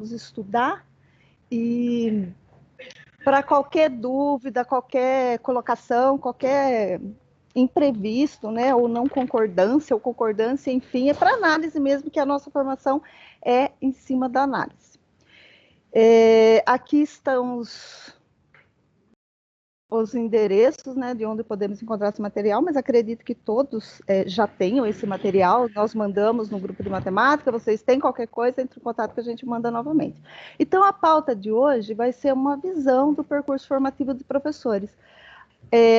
estudar, e para qualquer dúvida, qualquer colocação, qualquer imprevisto, né, ou não concordância, ou concordância, enfim, é para análise mesmo, que a nossa formação é em cima da análise. Aqui estão os endereços, né, de onde podemos encontrar esse material, mas acredito que todos já tenham esse material. Nós mandamos no grupo de matemática, vocês têm qualquer coisa, entre em contato que a gente manda novamente. Então, a pauta de hoje vai ser uma visão do percurso formativo de professores.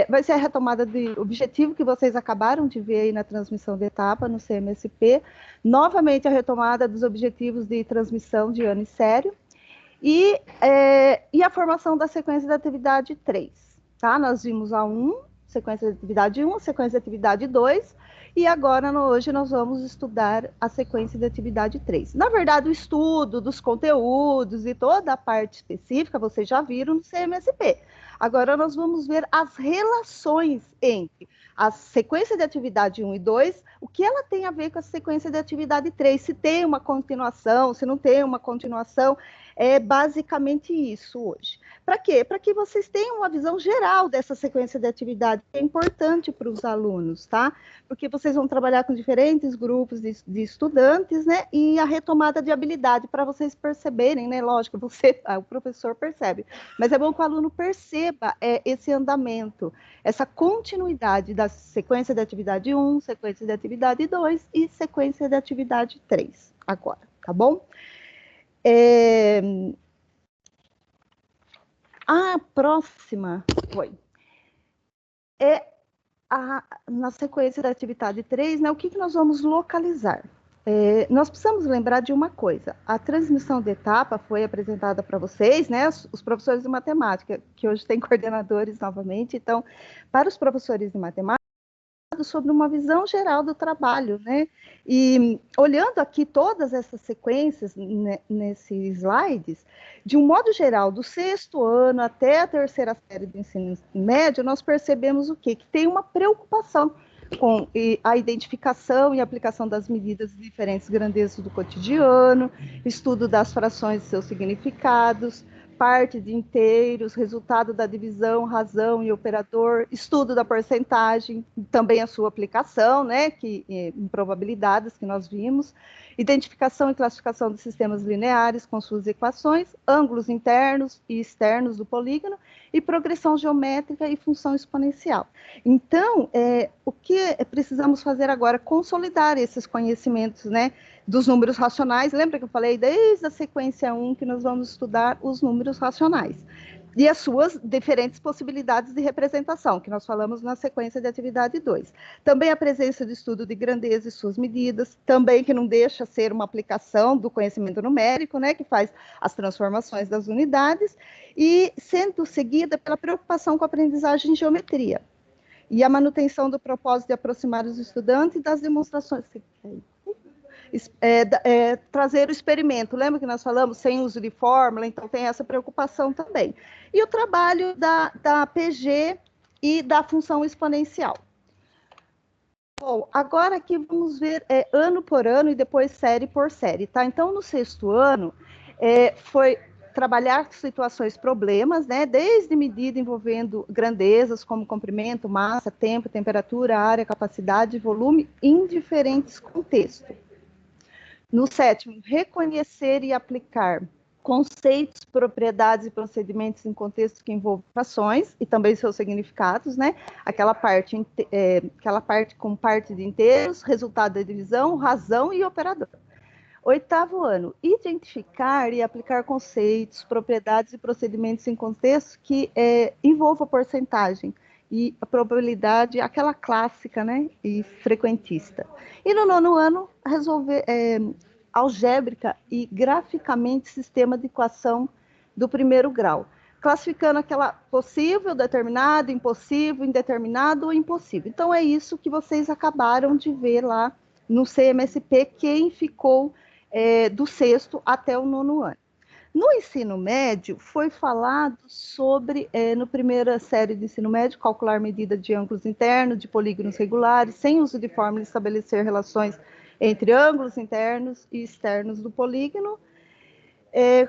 Vai ser a retomada do objetivo que vocês acabaram de ver aí na transmissão de etapa no CMSP, novamente a retomada dos objetivos de transmissão de ano e sério, e a formação da sequência da atividade 3. Tá? Nós vimos a 1, sequência de atividade 1, sequência de atividade 2, e agora, hoje, nós vamos estudar a sequência de atividade 3. Na verdade, o estudo dos conteúdos e toda a parte específica, vocês já viram no CMSP. Agora, nós vamos ver as relações entre a sequência de atividade 1 e 2, o que ela tem a ver com a sequência de atividade 3, se tem uma continuação, se não tem uma continuação. É basicamente isso hoje. Para quê? Para que vocês tenham uma visão geral dessa sequência de atividade, que é importante para os alunos, tá? Porque vocês vão trabalhar com diferentes grupos de estudantes, né? E a retomada de habilidade, para vocês perceberem, né? Lógico, o professor percebe, mas é bom que o aluno perceba esse andamento, essa continuidade da sequência de atividade 1, sequência de atividade 2 e sequência de atividade 3, agora, tá bom? A próxima na sequência da atividade 3, né, o que nós vamos localizar? Nós precisamos lembrar de uma coisa: a transmissão de etapa foi apresentada para vocês, né, os professores de matemática, que hoje tem coordenadores novamente. Então, para os professores de matemática, sobre uma visão geral do trabalho, né? E olhando aqui todas essas sequências nesses slides, de um modo geral, do 6º ano até a 3ª série do ensino médio, nós percebemos o quê? Que tem uma preocupação com a identificação e aplicação das medidas de diferentes grandezas do cotidiano, estudo das frações e seus significados, parte de inteiros, resultado da divisão, razão e operador, estudo da porcentagem, também a sua aplicação, né, em probabilidades que nós vimos, identificação e classificação de sistemas lineares com suas equações, ângulos internos e externos do polígono, e progressão geométrica e função exponencial. Então, o que precisamos fazer agora? Consolidar esses conhecimentos, né, dos números racionais. Lembra que eu falei desde a sequência 1 que nós vamos estudar os números racionais e as suas diferentes possibilidades de representação, que nós falamos na sequência de atividade 2. Também a presença do estudo de grandeza e suas medidas, também que não deixa ser uma aplicação do conhecimento numérico, né, que faz as transformações das unidades, e sendo seguida pela preocupação com a aprendizagem em geometria, e a manutenção do propósito de aproximar os estudantes das demonstrações. Trazer o experimento, lembra que nós falamos sem uso de fórmula, então tem essa preocupação também. E o trabalho da PG e da função exponencial. Bom, agora aqui vamos ver ano por ano e depois série por série, tá? Então, no 6º ano, foi trabalhar situações, problemas, né? Desde medida envolvendo grandezas como comprimento, massa, tempo, temperatura, área, capacidade, volume, em diferentes contextos. No 7º, reconhecer e aplicar conceitos, propriedades e procedimentos em contextos que envolvem frações e também seus significados, né? Aquela parte com parte de inteiros, resultado da divisão, razão e operador. 8º ano, identificar e aplicar conceitos, propriedades e procedimentos em contextos que envolvam porcentagem e a probabilidade, aquela clássica, né, e frequentista. E no 9º ano, resolver algébrica e graficamente sistema de equação do 1º grau, classificando aquela possível, determinado, impossível, indeterminado ou impossível. Então, é isso que vocês acabaram de ver lá no CMSP, quem ficou do 6º até o 9º ano. No ensino médio, foi falado sobre, no primeira série de ensino médio, calcular medida de ângulos internos, de polígonos regulares, sem uso de fórmula, estabelecer relações entre ângulos internos e externos do polígono.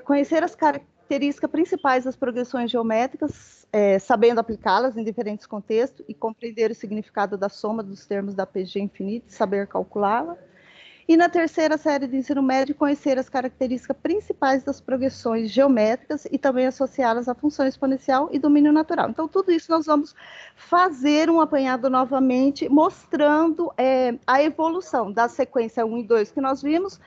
conhecer as características principais das progressões geométricas, sabendo aplicá-las em diferentes contextos e compreender o significado da soma dos termos da PG infinita e saber calculá-la. E na terceira série de ensino médio, conhecer as características principais das progressões geométricas e também associá-las à função exponencial e domínio natural. Então, tudo isso nós vamos fazer um apanhado novamente, mostrando a evolução da sequência 1 e 2 que nós vimos,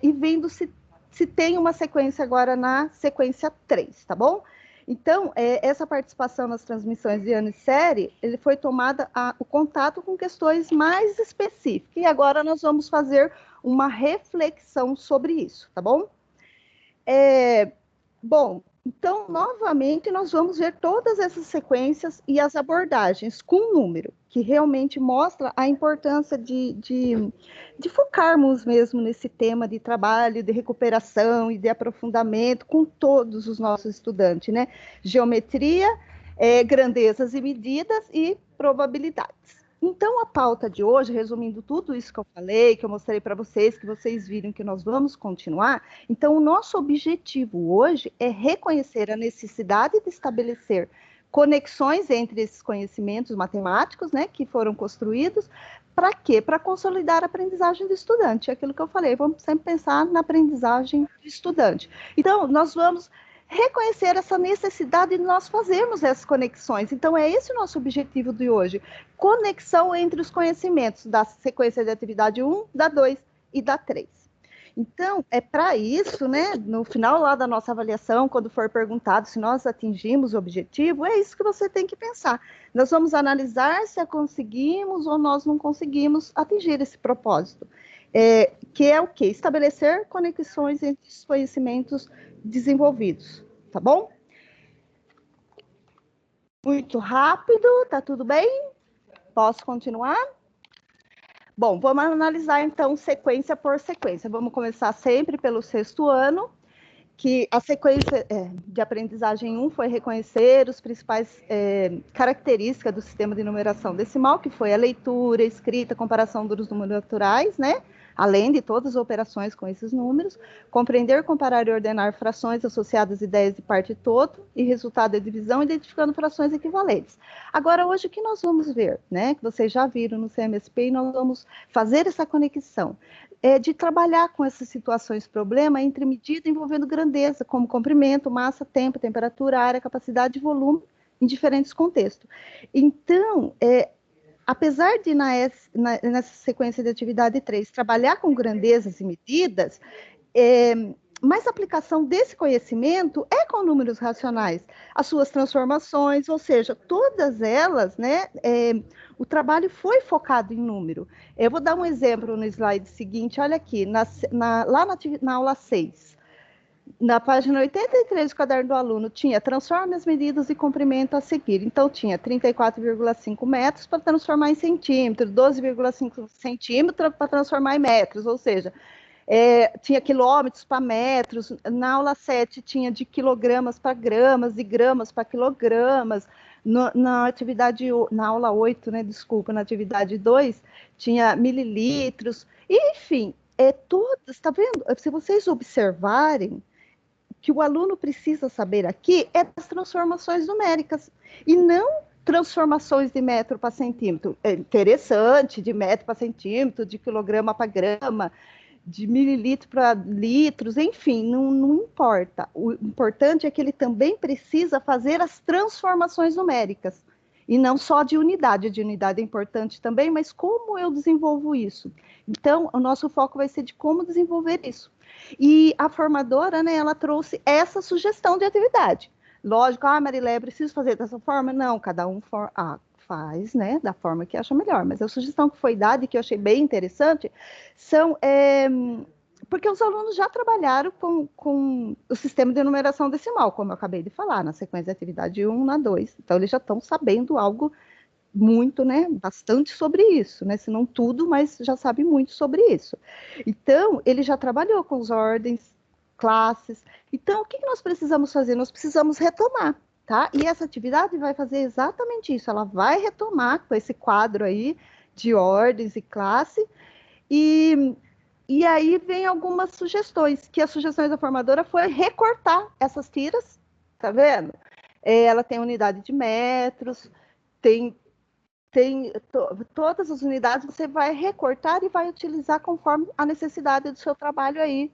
e vendo se tem uma sequência agora na sequência 3, tá bom? Então, essa participação nas transmissões de ano e série, ele foi tomada o contato com questões mais específicas. E agora nós vamos fazer uma reflexão sobre isso, tá bom? Bom, então, novamente, nós vamos ver todas essas sequências e as abordagens com número, que realmente mostra a importância de focarmos mesmo nesse tema de trabalho, de recuperação e de aprofundamento com todos os nossos estudantes, né? Geometria, grandezas e medidas e probabilidades. Então, a pauta de hoje, resumindo tudo isso que eu falei, que eu mostrei para vocês, que vocês viram que nós vamos continuar, então o nosso objetivo hoje é reconhecer a necessidade de estabelecer conexões entre esses conhecimentos matemáticos, né, que foram construídos, para quê? Para consolidar a aprendizagem do estudante, é aquilo que eu falei, vamos sempre pensar na aprendizagem do estudante. Então, nós vamos reconhecer essa necessidade de nós fazermos essas conexões. Então, é esse o nosso objetivo de hoje. Conexão entre os conhecimentos da sequência de atividade 1, da 2 e da 3. Então, é para isso, né, no final lá da nossa avaliação, quando for perguntado se nós atingimos o objetivo, é isso que você tem que pensar. Nós vamos analisar se conseguimos ou nós não conseguimos atingir esse propósito. Que é o quê? Estabelecer conexões entre os conhecimentos desenvolvidos, tá bom? Muito rápido, tá tudo bem? Posso continuar? Bom, vamos analisar então sequência por sequência. Vamos começar sempre pelo sexto ano, que a sequência de aprendizagem 1 foi reconhecer os principais características do sistema de numeração decimal, que foi a leitura, escrita, comparação dos números naturais, né? Além de todas as operações com esses números, compreender, comparar e ordenar frações associadas a ideias de parte e todo, e resultado da divisão, identificando frações equivalentes. Agora, hoje, o que nós vamos ver, né? Que vocês já viram no CMSP, e nós vamos fazer essa conexão. De trabalhar com essas situações problema entre medida envolvendo grandeza, como comprimento, massa, tempo, temperatura, área, capacidade e volume, em diferentes contextos. Então, apesar de nessa sequência de atividade 3, trabalhar com grandezas e medidas, mas a aplicação desse conhecimento é com números racionais, as suas transformações, ou seja, todas elas, né, o trabalho foi focado em número. Eu vou dar um exemplo no slide seguinte, olha aqui, lá na aula 6, na página 83 do caderno do aluno, tinha transforme as medidas e comprimento a seguir. Então, tinha 34,5 metros para transformar em centímetros, 12,5 centímetros para transformar em metros, ou seja, tinha quilômetros para metros. Na aula 7 tinha de quilogramas para gramas e gramas para quilogramas. Na aula 8, né, desculpa, na atividade 2, tinha mililitros. E, enfim, todas, tá vendo? Se vocês observarem, que o aluno precisa saber aqui é das transformações numéricas, e não transformações de metro para centímetro. É interessante, de metro para centímetro, de quilograma para grama, de mililitro para litros, enfim, não importa. O importante é que ele também precisa fazer as transformações numéricas, e não só de unidade é importante também, mas como eu desenvolvo isso? Então, o nosso foco vai ser de como desenvolver isso. E a formadora, né, ela trouxe essa sugestão de atividade. Lógico, Marilé, eu preciso fazer dessa forma? Não, cada um faz, né, da forma que acha melhor. Mas a sugestão que foi dada e que eu achei bem interessante são... porque os alunos já trabalharam com o sistema de numeração decimal, como eu acabei de falar, na sequência de atividade 1, na 2. Então, eles já estão sabendo algo muito, né, bastante sobre isso, né, se não tudo, mas já sabe muito sobre isso. Então, ele já trabalhou com as ordens, classes. Então, o que nós precisamos fazer? Nós precisamos retomar, tá? E essa atividade vai fazer exatamente isso, ela vai retomar com esse quadro aí de ordens e classe, e E aí vem algumas sugestões, que as sugestões da formadora foi recortar essas tiras, tá vendo? Ela tem unidade de metros, tem todas as unidades você vai recortar e vai utilizar conforme a necessidade do seu trabalho aí,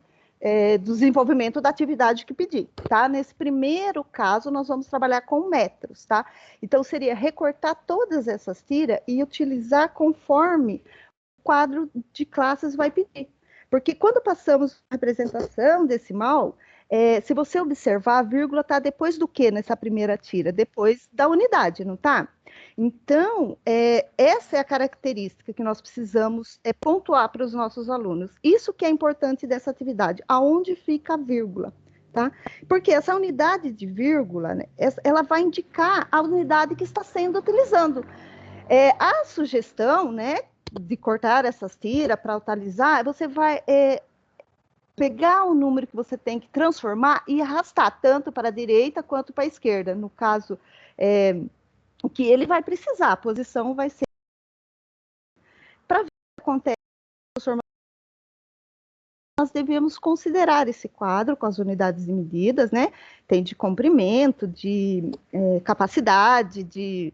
do desenvolvimento da atividade que pedir, tá? Nesse primeiro caso, nós vamos trabalhar com metros, tá? Então, seria recortar todas essas tiras e utilizar conforme o quadro de classes vai pedir. Porque quando passamos a representação decimal, se você observar, a vírgula está depois do que nessa primeira tira? Depois da unidade, não está? Então, essa é a característica que nós precisamos pontuar para os nossos alunos. Isso que é importante dessa atividade, aonde fica a vírgula, tá? Porque essa unidade de vírgula, né, ela vai indicar a unidade que está sendo utilizando. A sugestão, né, de cortar essas tiras para atualizar, você vai pegar o número que você tem que transformar e arrastar tanto para a direita quanto para a esquerda. No caso, o que ele vai precisar, a posição vai ser para ver o que acontece. Nós devemos considerar esse quadro com as unidades de medidas, né? Tem de comprimento, de capacidade, de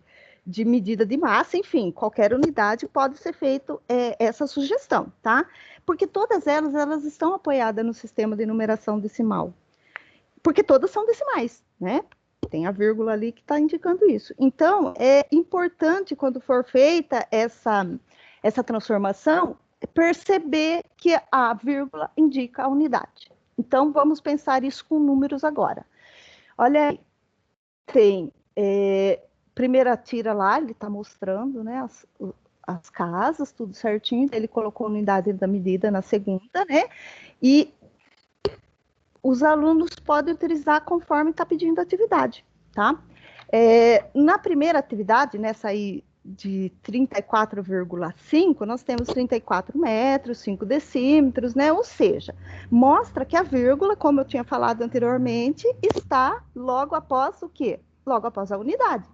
medida de massa, enfim, qualquer unidade pode ser feito essa sugestão, tá? Porque todas elas estão apoiadas no sistema de numeração decimal. Porque todas são decimais, né? Tem a vírgula ali que está indicando isso. Então, é importante, quando for feita essa transformação, perceber que a vírgula indica a unidade. Então, vamos pensar isso com números agora. Olha aí, tem primeira tira lá, ele está mostrando, né, as casas, tudo certinho, ele colocou a unidade da medida na segunda, né, e os alunos podem utilizar conforme está pedindo a atividade, tá? Na primeira atividade, nessa aí de 34,5, nós temos 34 metros, 5 decímetros, né? Ou seja, mostra que a vírgula, como eu tinha falado anteriormente, está logo após o quê? Logo após a unidade.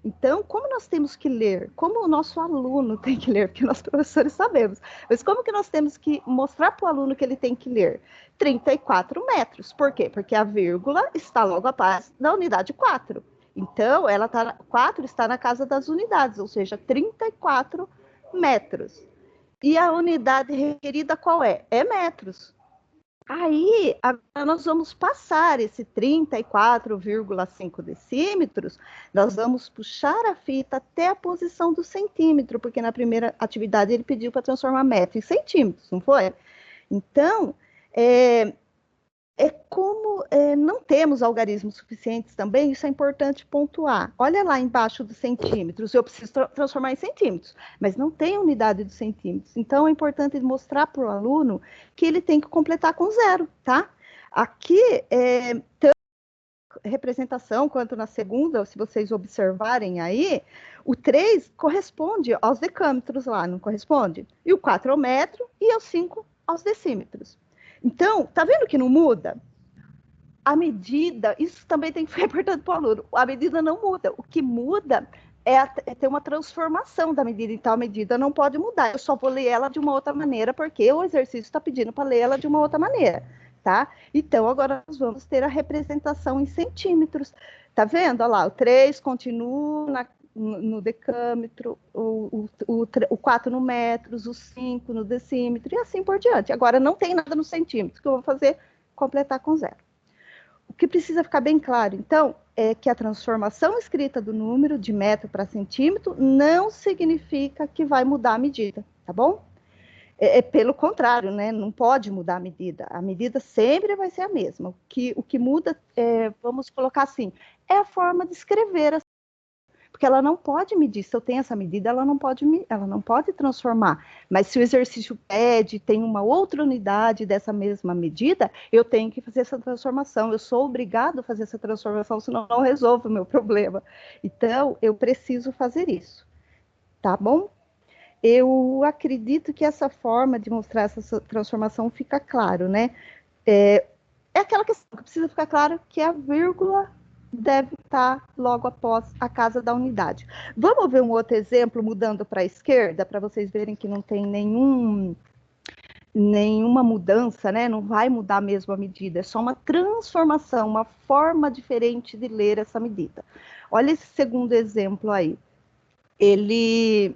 Então, como nós temos que ler, como o nosso aluno tem que ler, porque nós professores sabemos, mas como que nós temos que mostrar para o aluno que ele tem que ler? 34 metros. Por quê? Porque a vírgula está logo após da unidade 4. Então, 4 está na casa das unidades, ou seja, 34 metros. E a unidade requerida qual é? É metros. Aí, agora nós vamos passar esse 34,5 decímetros, nós vamos puxar a fita até a posição do centímetro, porque na primeira atividade ele pediu para transformar metro em centímetros, não foi? Então, como não temos algarismos suficientes também, isso é importante pontuar. Olha lá embaixo dos centímetros, eu preciso transformar em centímetros, mas não tem unidade dos centímetros. Então, é importante mostrar para o aluno que ele tem que completar com zero, tá? Aqui, tanto na representação quanto na segunda, se vocês observarem aí, o 3 corresponde aos decâmetros lá, não corresponde? E o 4 ao metro e o 5 aos decímetros. Então, tá vendo que não muda? A medida, isso também tem que ser importante para o aluno, a medida não muda, o que muda é ter uma transformação da medida, então a medida não pode mudar, eu só vou ler ela de uma outra maneira, porque o exercício está pedindo para ler ela de uma outra maneira, tá? Então, agora nós vamos ter a representação em centímetros, tá vendo? Olha lá, o 3 continua no decâmetro, o 4 no metros, o 5 no decímetro, e assim por diante. Agora, não tem nada no centímetro, que eu vou fazer, completar com zero. O que precisa ficar bem claro, então, é que a transformação escrita do número de metro para centímetro não significa que vai mudar a medida, tá bom? Pelo contrário, né? Não pode mudar a medida sempre vai ser a mesma. O que muda, vamos colocar assim, é a forma de escrever, porque ela não pode medir, se eu tenho essa medida, ela não pode transformar, mas se o exercício pede, tem uma outra unidade dessa mesma medida, eu tenho que fazer essa transformação, eu sou obrigado a fazer essa transformação, senão não resolvo o meu problema, então eu preciso fazer isso, tá bom? Eu acredito que essa forma de mostrar essa transformação fica claro, né? É aquela questão que precisa ficar claro que a vírgula deve estar logo após a casa da unidade. Vamos ver um outro exemplo, mudando para a esquerda, para vocês verem que não tem nenhuma mudança, né? Não vai mudar mesmo a medida, é só uma transformação, uma forma diferente de ler essa medida. Olha esse segundo exemplo aí. Ele,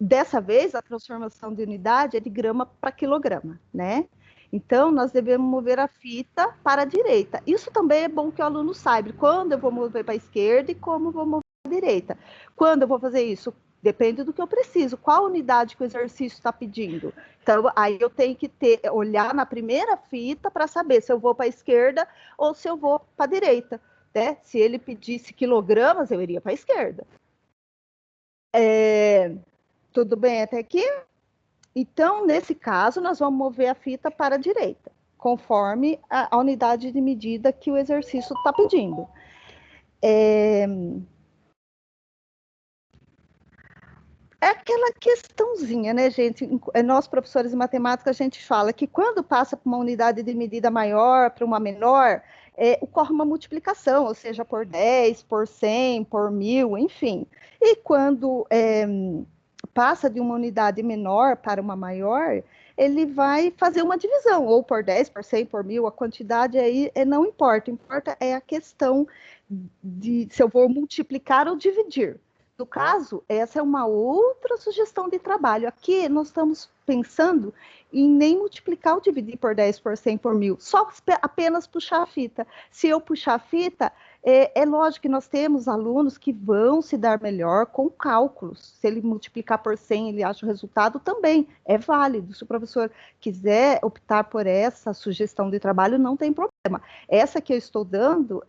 dessa vez, a transformação de unidade é de grama para quilograma, né? Então, nós devemos mover a fita para a direita. Isso também é bom que o aluno saiba quando eu vou mover para a esquerda e como vou mover para a direita. Quando eu vou fazer isso? Depende do que eu preciso. Qual unidade que o exercício está pedindo? Então, aí eu tenho que olhar na primeira fita para saber se eu vou para a esquerda ou se eu vou para a direita. Né? Se ele pedisse quilogramas, eu iria para a esquerda. Tudo bem até aqui? Então, nesse caso, nós vamos mover a fita para a direita, conforme a unidade de medida que o exercício está pedindo. É aquela questãozinha, né, gente? Nós, professores de matemática, a gente fala que quando passa para uma unidade de medida maior para uma menor, ocorre uma multiplicação, ou seja, por 10, por 100, por 1000, enfim. E quando passa de uma unidade menor para uma maior, ele vai fazer uma divisão, ou por 10, por 100, por 1000, a quantidade aí não importa, importa é a questão de se eu vou multiplicar ou dividir. No caso, essa é uma outra sugestão de trabalho. Aqui nós estamos pensando em nem multiplicar ou dividir por 10, por 100, por 1000, só apenas puxar a fita. Se eu puxar a fita, é lógico que nós temos alunos que vão se dar melhor com cálculos. Se ele multiplicar por 100, ele acha o resultado, também é válido. Se o professor quiser optar por essa sugestão de trabalho, não tem problema. Essa que eu estou dando,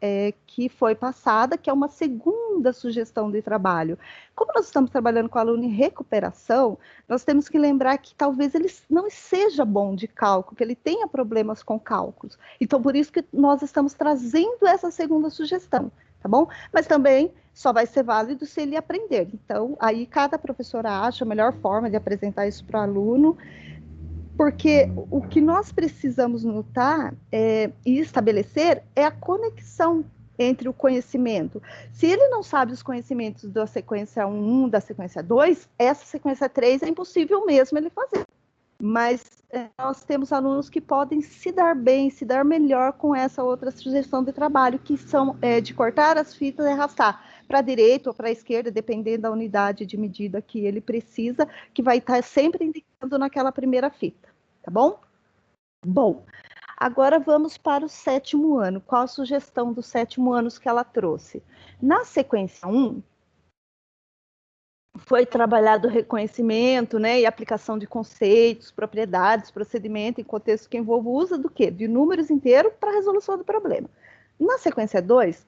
que foi passada, que é uma segunda sugestão de trabalho. Como nós estamos trabalhando com aluno em recuperação, nós temos que lembrar que talvez ele não seja bom de cálculo, que ele tenha problemas com cálculos. Então, por isso que nós estamos trazendo essa segunda sugestão, tá bom? Mas também só vai ser válido se ele aprender. Então, aí cada professora acha a melhor forma de apresentar isso para o aluno, porque o que nós precisamos notar e estabelecer é a conexão entre o conhecimento. Se ele não sabe os conhecimentos da sequência 1, da sequência 2, essa sequência 3 é impossível mesmo ele fazer. Mas nós temos alunos que podem se dar bem, se dar melhor com essa outra sugestão de trabalho, que são de cortar as fitas e arrastar para a direita ou para a esquerda, dependendo da unidade de medida que ele precisa, que vai estar sempre indicando naquela primeira fita, tá bom? Bom, agora vamos para o 7º ano. Qual a sugestão do 7º ano que ela trouxe? Na sequência 1, foi trabalhado o reconhecimento, né, e aplicação de conceitos, propriedades, procedimento em contexto que envolve o uso do quê? De números inteiros para a resolução do problema. Na sequência 2,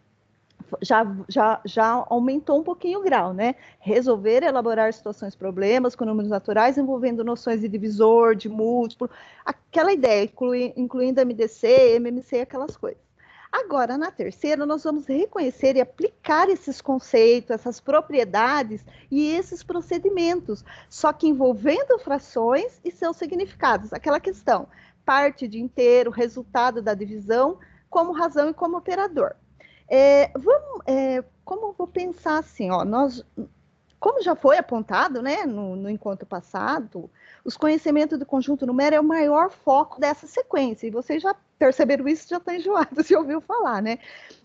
já aumentou um pouquinho o grau, né? Resolver, elaborar situações, problemas com números naturais envolvendo noções de divisor, de múltiplo, aquela ideia, incluindo MDC, MMC, aquelas coisas. Agora, na terceira, nós vamos reconhecer e aplicar esses conceitos, essas propriedades e esses procedimentos, só que envolvendo frações e seus significados. Aquela questão, parte de inteiro, resultado da divisão, como razão e como operador. Como eu vou pensar assim, ó, como já foi apontado, né, no encontro passado, os conhecimentos do conjunto numérico é o maior foco dessa sequência, e vocês já perceberam isso, já estão enjoados, se ouviu falar, né?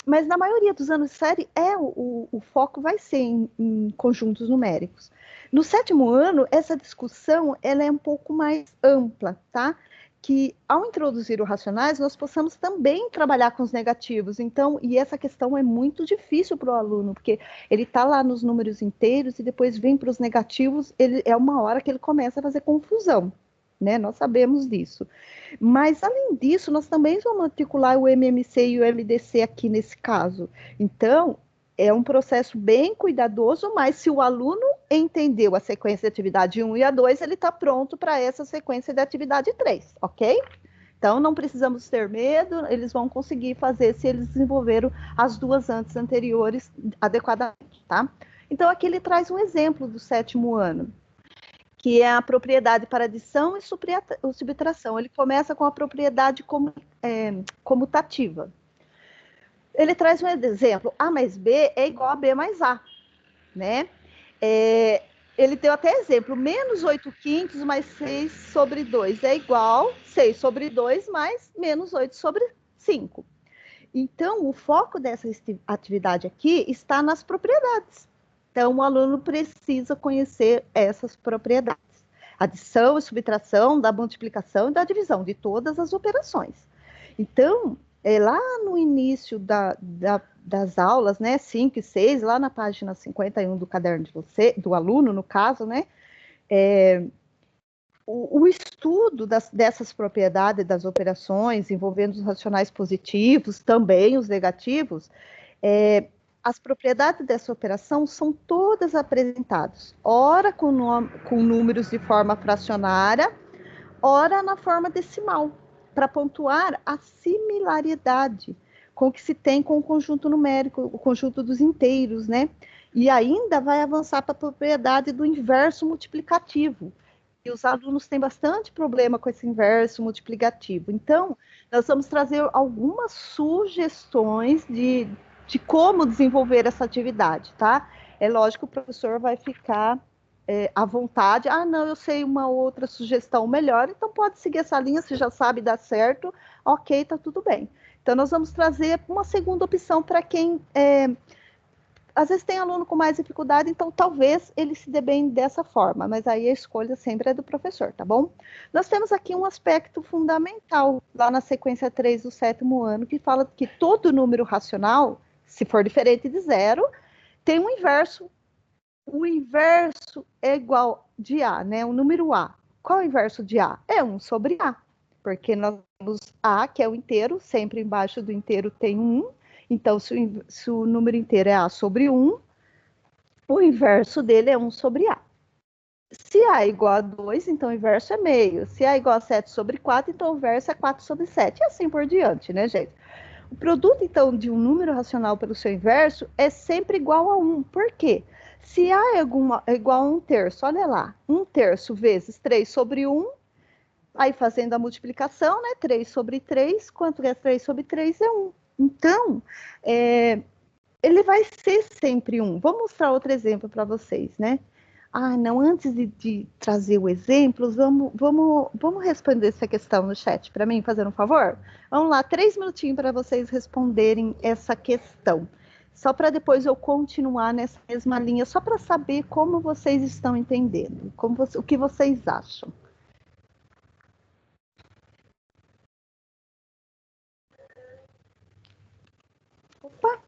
Mas na maioria dos anos de série, o foco vai ser em conjuntos numéricos. No 7º ano, essa discussão ela é um pouco mais ampla, tá? Que ao introduzir o racionais, nós possamos também trabalhar com os negativos. Então, e essa questão é muito difícil para o aluno, porque ele está lá nos números inteiros e depois vem para os negativos, é uma hora que ele começa a fazer confusão, né? Nós sabemos disso. Mas, além disso, nós também vamos articular o MMC e o MDC aqui nesse caso. Então, é um processo bem cuidadoso, mas se o aluno entendeu a sequência de atividade 1 e a 2, ele está pronto para essa sequência de atividade 3, ok? Então, não precisamos ter medo, eles vão conseguir fazer se eles desenvolveram as duas anteriores adequadamente, tá? Então, aqui ele traz um exemplo do 7º ano, que é a propriedade para adição e subtração. Ele começa com a propriedade comutativa. Ele traz um exemplo, A mais B é igual a B mais A, né? ele deu até exemplo, menos 8 quintos mais 6 sobre 2 é igual 6 sobre 2 mais menos 8 sobre 5. Então, o foco dessa atividade aqui está nas propriedades. Então, o aluno precisa conhecer essas propriedades. Adição e subtração, da multiplicação e da divisão, de todas as operações. Então, lá no início das aulas, né, 5 e 6, lá na página 51 do caderno de você, do aluno, no caso, né, o estudo dessas propriedades das operações, envolvendo os racionais positivos, também os negativos, as propriedades dessa operação são todas apresentadas, ora com números de forma fracionária, ora na forma decimal, para pontuar a similaridade com que se tem com o conjunto numérico, o conjunto dos inteiros, né? E ainda vai avançar para a propriedade do inverso multiplicativo. E os alunos têm bastante problema com esse inverso multiplicativo. Então, nós vamos trazer algumas sugestões de como desenvolver essa atividade, tá? É lógico que o professor vai ficar à vontade. Ah, não, eu sei uma outra sugestão melhor, então pode seguir essa linha, se já sabe dar certo, ok, tá tudo bem. Então, nós vamos trazer uma segunda opção para quem às vezes tem aluno com mais dificuldade, então talvez ele se dê bem dessa forma, mas aí a escolha sempre é do professor, tá bom? Nós temos aqui um aspecto fundamental, lá na sequência 3 do 7º ano, que fala que todo número racional, se for diferente de zero, tem um inverso. O inverso é igual de A, né? O número A. Qual é o inverso de A? É 1 sobre A, porque nós temos A, que é o inteiro, sempre embaixo do inteiro tem um. Então, se o número inteiro é A sobre 1, o inverso dele é 1 sobre A. Se A é igual a 2, então o inverso é meio. Se A é igual a 7 sobre 4, então o inverso é 4 sobre 7. E assim por diante, né, gente? O produto, então, de um número racional pelo seu inverso é sempre igual a 1. Por quê? Se A é igual a 1/3, olha lá, 1/3 vezes 3 sobre 1, aí fazendo a multiplicação, né? 3 sobre 3, quanto é 3 sobre 3? É 1. Então, ele vai ser sempre 1. Vou mostrar outro exemplo para vocês, né? Ah, não, antes de trazer o exemplo, vamos responder essa questão no chat para mim, fazer um favor? Vamos lá, 3 minutinhos para vocês responderem essa questão. Só para depois eu continuar nessa mesma linha, só para saber como vocês estão entendendo, o que vocês acham. Opa!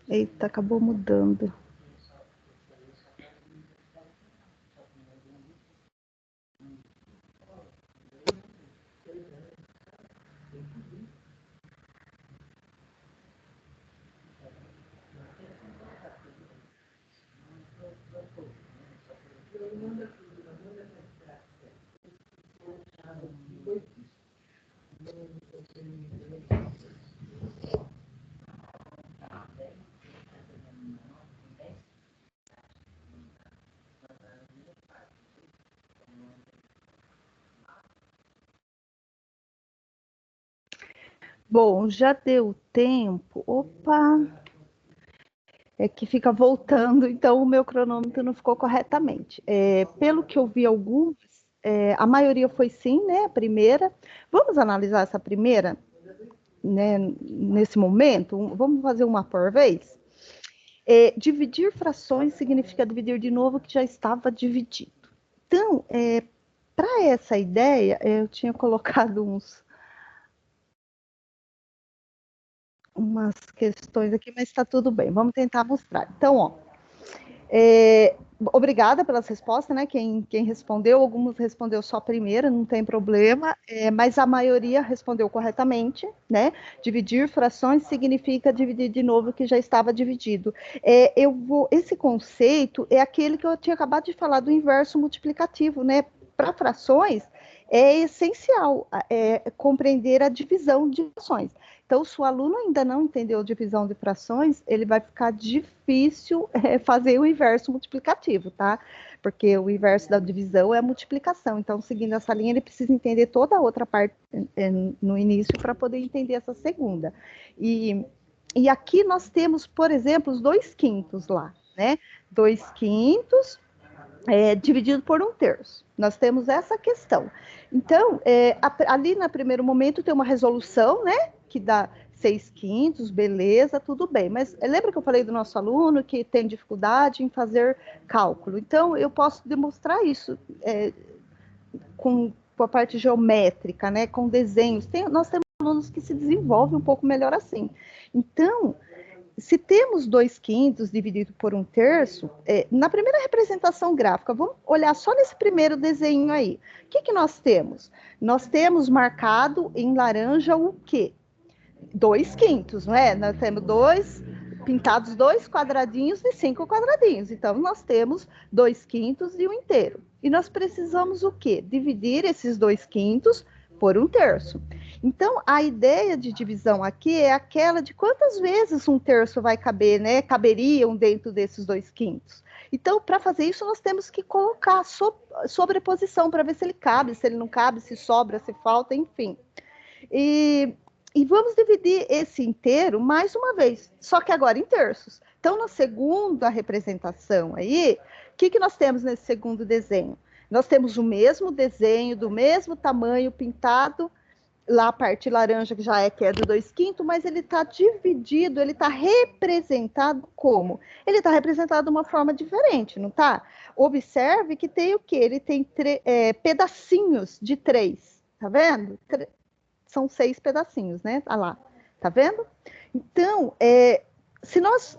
Eita, acabou mudando. Bom, já deu tempo. Opa! É que fica voltando, então o meu cronômetro não ficou corretamente. Pelo que eu vi algumas, a maioria foi sim, né? A primeira. Vamos analisar essa primeira, né? Nesse momento. Vamos fazer uma por vez. Dividir frações significa dividir de novo o que já estava dividido. Então, para essa ideia, eu tinha colocado umas questões aqui, mas está tudo bem. Vamos tentar mostrar. Então, ó, obrigada pelas respostas, né? Quem respondeu, alguns respondeu só a primeira, não tem problema, mas a maioria respondeu corretamente, né? Dividir frações significa dividir de novo o que já estava dividido. Esse conceito é aquele que eu tinha acabado de falar do inverso multiplicativo, né? Para frações, é essencial compreender a divisão de frações. Então, se o aluno ainda não entendeu divisão de frações, ele vai ficar difícil fazer o inverso multiplicativo, tá? Porque o inverso da divisão é a multiplicação. Então, seguindo essa linha, ele precisa entender toda a outra parte no início para poder entender essa segunda. E aqui nós temos, por exemplo, os 2/5 lá, né? 2/5 dividido por 1/3. Nós temos essa questão. Então, ali no primeiro momento tem uma resolução, né? Que dá 6/5, beleza, tudo bem. Mas lembra que eu falei do nosso aluno que tem dificuldade em fazer cálculo? Então, eu posso demonstrar isso com a parte geométrica, né? Com desenhos. Nós temos alunos que se desenvolvem um pouco melhor assim. Então, se temos 2/5 dividido por 1/3, na primeira representação gráfica, vamos olhar só nesse primeiro desenho aí. O que nós temos? Nós temos marcado em laranja o quê? 2/5, não é? Nós temos pintados 2 quadradinhos e 5 quadradinhos. Então, nós temos 2/5 e 1/3. E nós precisamos o quê? Dividir esses 2/5 por 1/3. Então, a ideia de divisão aqui é aquela de quantas vezes 1/3 vai caber, né? Caberiam dentro desses 2/5. Então, para fazer isso, nós temos que colocar sobreposição para ver se ele cabe, se ele não cabe, se sobra, se falta, enfim. E vamos dividir esse inteiro mais uma vez, só que agora em terços. Então, na segunda representação aí, o que nós temos nesse segundo desenho? Nós temos o mesmo desenho, do mesmo tamanho, pintado, lá a parte laranja, que é do 2/5, mas ele está dividido, ele está representado como? Ele está representado de uma forma diferente, não está? Observe que tem o quê? Ele tem pedacinhos de 3, tá vendo? São 6 pedacinhos, né? Tá lá, tá vendo? Então, se nós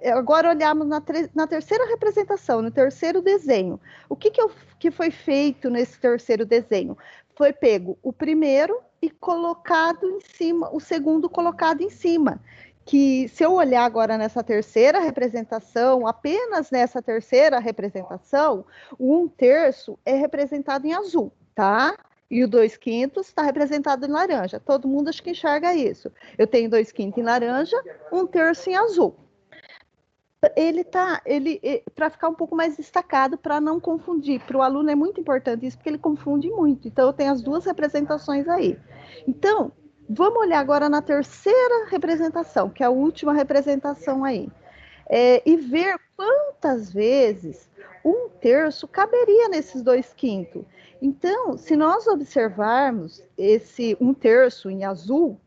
agora olharmos na terceira representação, no terceiro desenho, o que foi feito nesse terceiro desenho? Foi pego o primeiro e colocado em cima, o segundo colocado em cima. Que se eu olhar agora nessa terceira representação, apenas nessa terceira representação, o 1/3 é representado em azul, tá? E o 2/5 está representado em laranja. Todo mundo acho que enxerga isso. Eu tenho 2/5 em laranja, 1/3 em azul. Para ficar um pouco mais destacado, para não confundir. Para o aluno é muito importante isso, porque ele confunde muito. Então, eu tenho as duas representações aí. Então, vamos olhar agora na terceira representação, que é a última representação aí. E ver quantas vezes 1/3 caberia nesses 2/5. Então, se nós observarmos esse 1/3 em azul,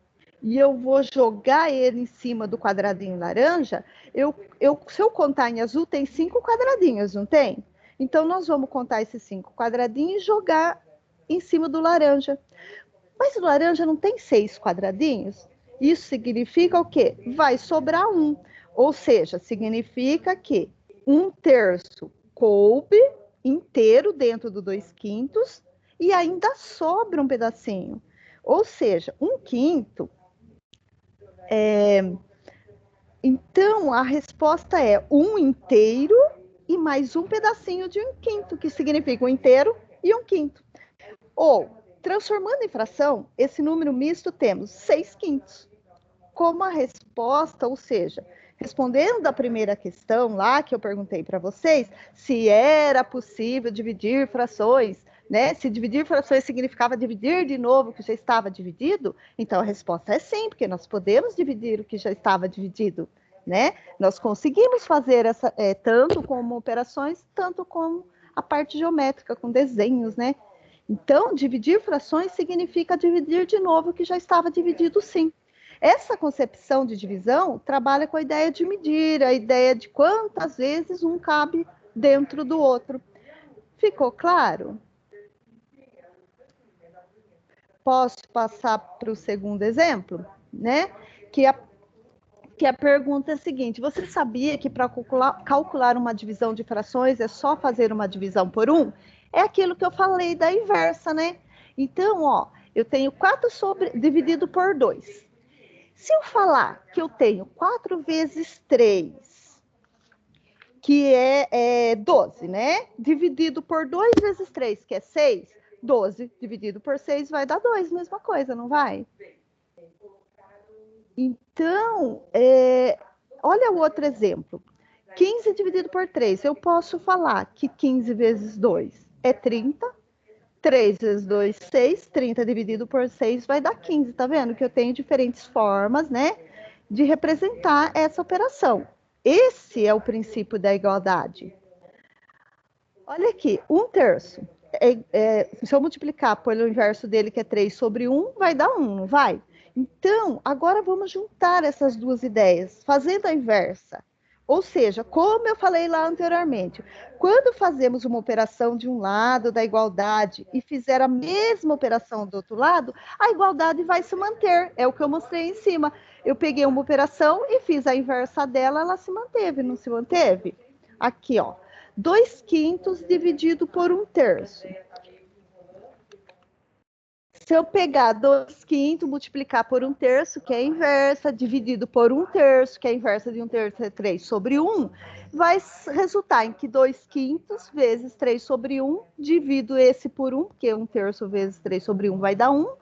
e eu vou jogar ele em cima do quadradinho laranja, se eu contar em azul, tem 5 quadradinhos, não tem? Então, nós vamos contar esses 5 quadradinhos e jogar em cima do laranja. Mas o laranja não tem 6 quadradinhos? Isso significa o quê? Vai sobrar 1. Ou seja, significa que 1/3 coube inteiro dentro do 2/5 e ainda sobra um pedacinho. Ou seja, 1/5. Então, a resposta é 1 inteiro e mais um pedacinho de 1/5, que significa 1 inteiro e 1/5. Ou Transformando em fração, esse número misto temos 6/5. Como a resposta, ou seja, respondendo a primeira questão lá que eu perguntei para vocês, se era possível dividir frações, né? Se dividir frações significava dividir de novo o que já estava dividido, então a resposta é sim, porque nós podemos dividir o que já estava dividido, né? Nós conseguimos fazer essa, tanto como operações, tanto como a parte geométrica, com desenhos, né? Então, dividir frações significa dividir de novo o que já estava dividido, sim. Essa concepção de divisão trabalha com a ideia de medir, a ideia de quantas vezes um cabe dentro do outro. Ficou claro? Posso passar para o segundo exemplo, né? Que a pergunta é a seguinte: você sabia que para calcular uma divisão de frações é só fazer uma divisão por 1? É aquilo que eu falei da inversa, né? Então, ó, eu tenho 4 dividido por 2. Se eu falar que eu tenho 4 vezes 3, que é 12, né? Dividido por 2 vezes 3, que é 6, 12 dividido por 6 vai dar 2, mesma coisa, não vai? Então, olha o outro exemplo. 15 dividido por 3. Eu posso falar que 15 vezes 2 é 30. 3 vezes 2, 6. 30 dividido por 6 vai dar 15. Tá vendo que eu tenho diferentes formas, né, de representar essa operação. Esse é o princípio da igualdade. Olha aqui, 1/3. Se eu multiplicar pelo inverso dele, que é 3 sobre 1, vai dar 1, não vai? Então, agora vamos juntar essas duas ideias, fazendo a inversa. Ou seja, como eu falei lá anteriormente, quando fazemos uma operação de um lado da igualdade e fizer a mesma operação do outro lado, a igualdade vai se manter. É o que eu mostrei em cima. Eu peguei uma operação e fiz a inversa dela, ela se manteve, não se manteve? Aqui, ó. 2/5 dividido por 1/3. Se eu pegar 2/5, multiplicar por 1/3, que é a inversa, dividido por 1/3, que é a inversa de 1/3 é 3 sobre 1, vai resultar em que 2/5 vezes 3 sobre 1, divido esse por 1, porque 1/3 vezes 3 sobre 1 vai dar 1,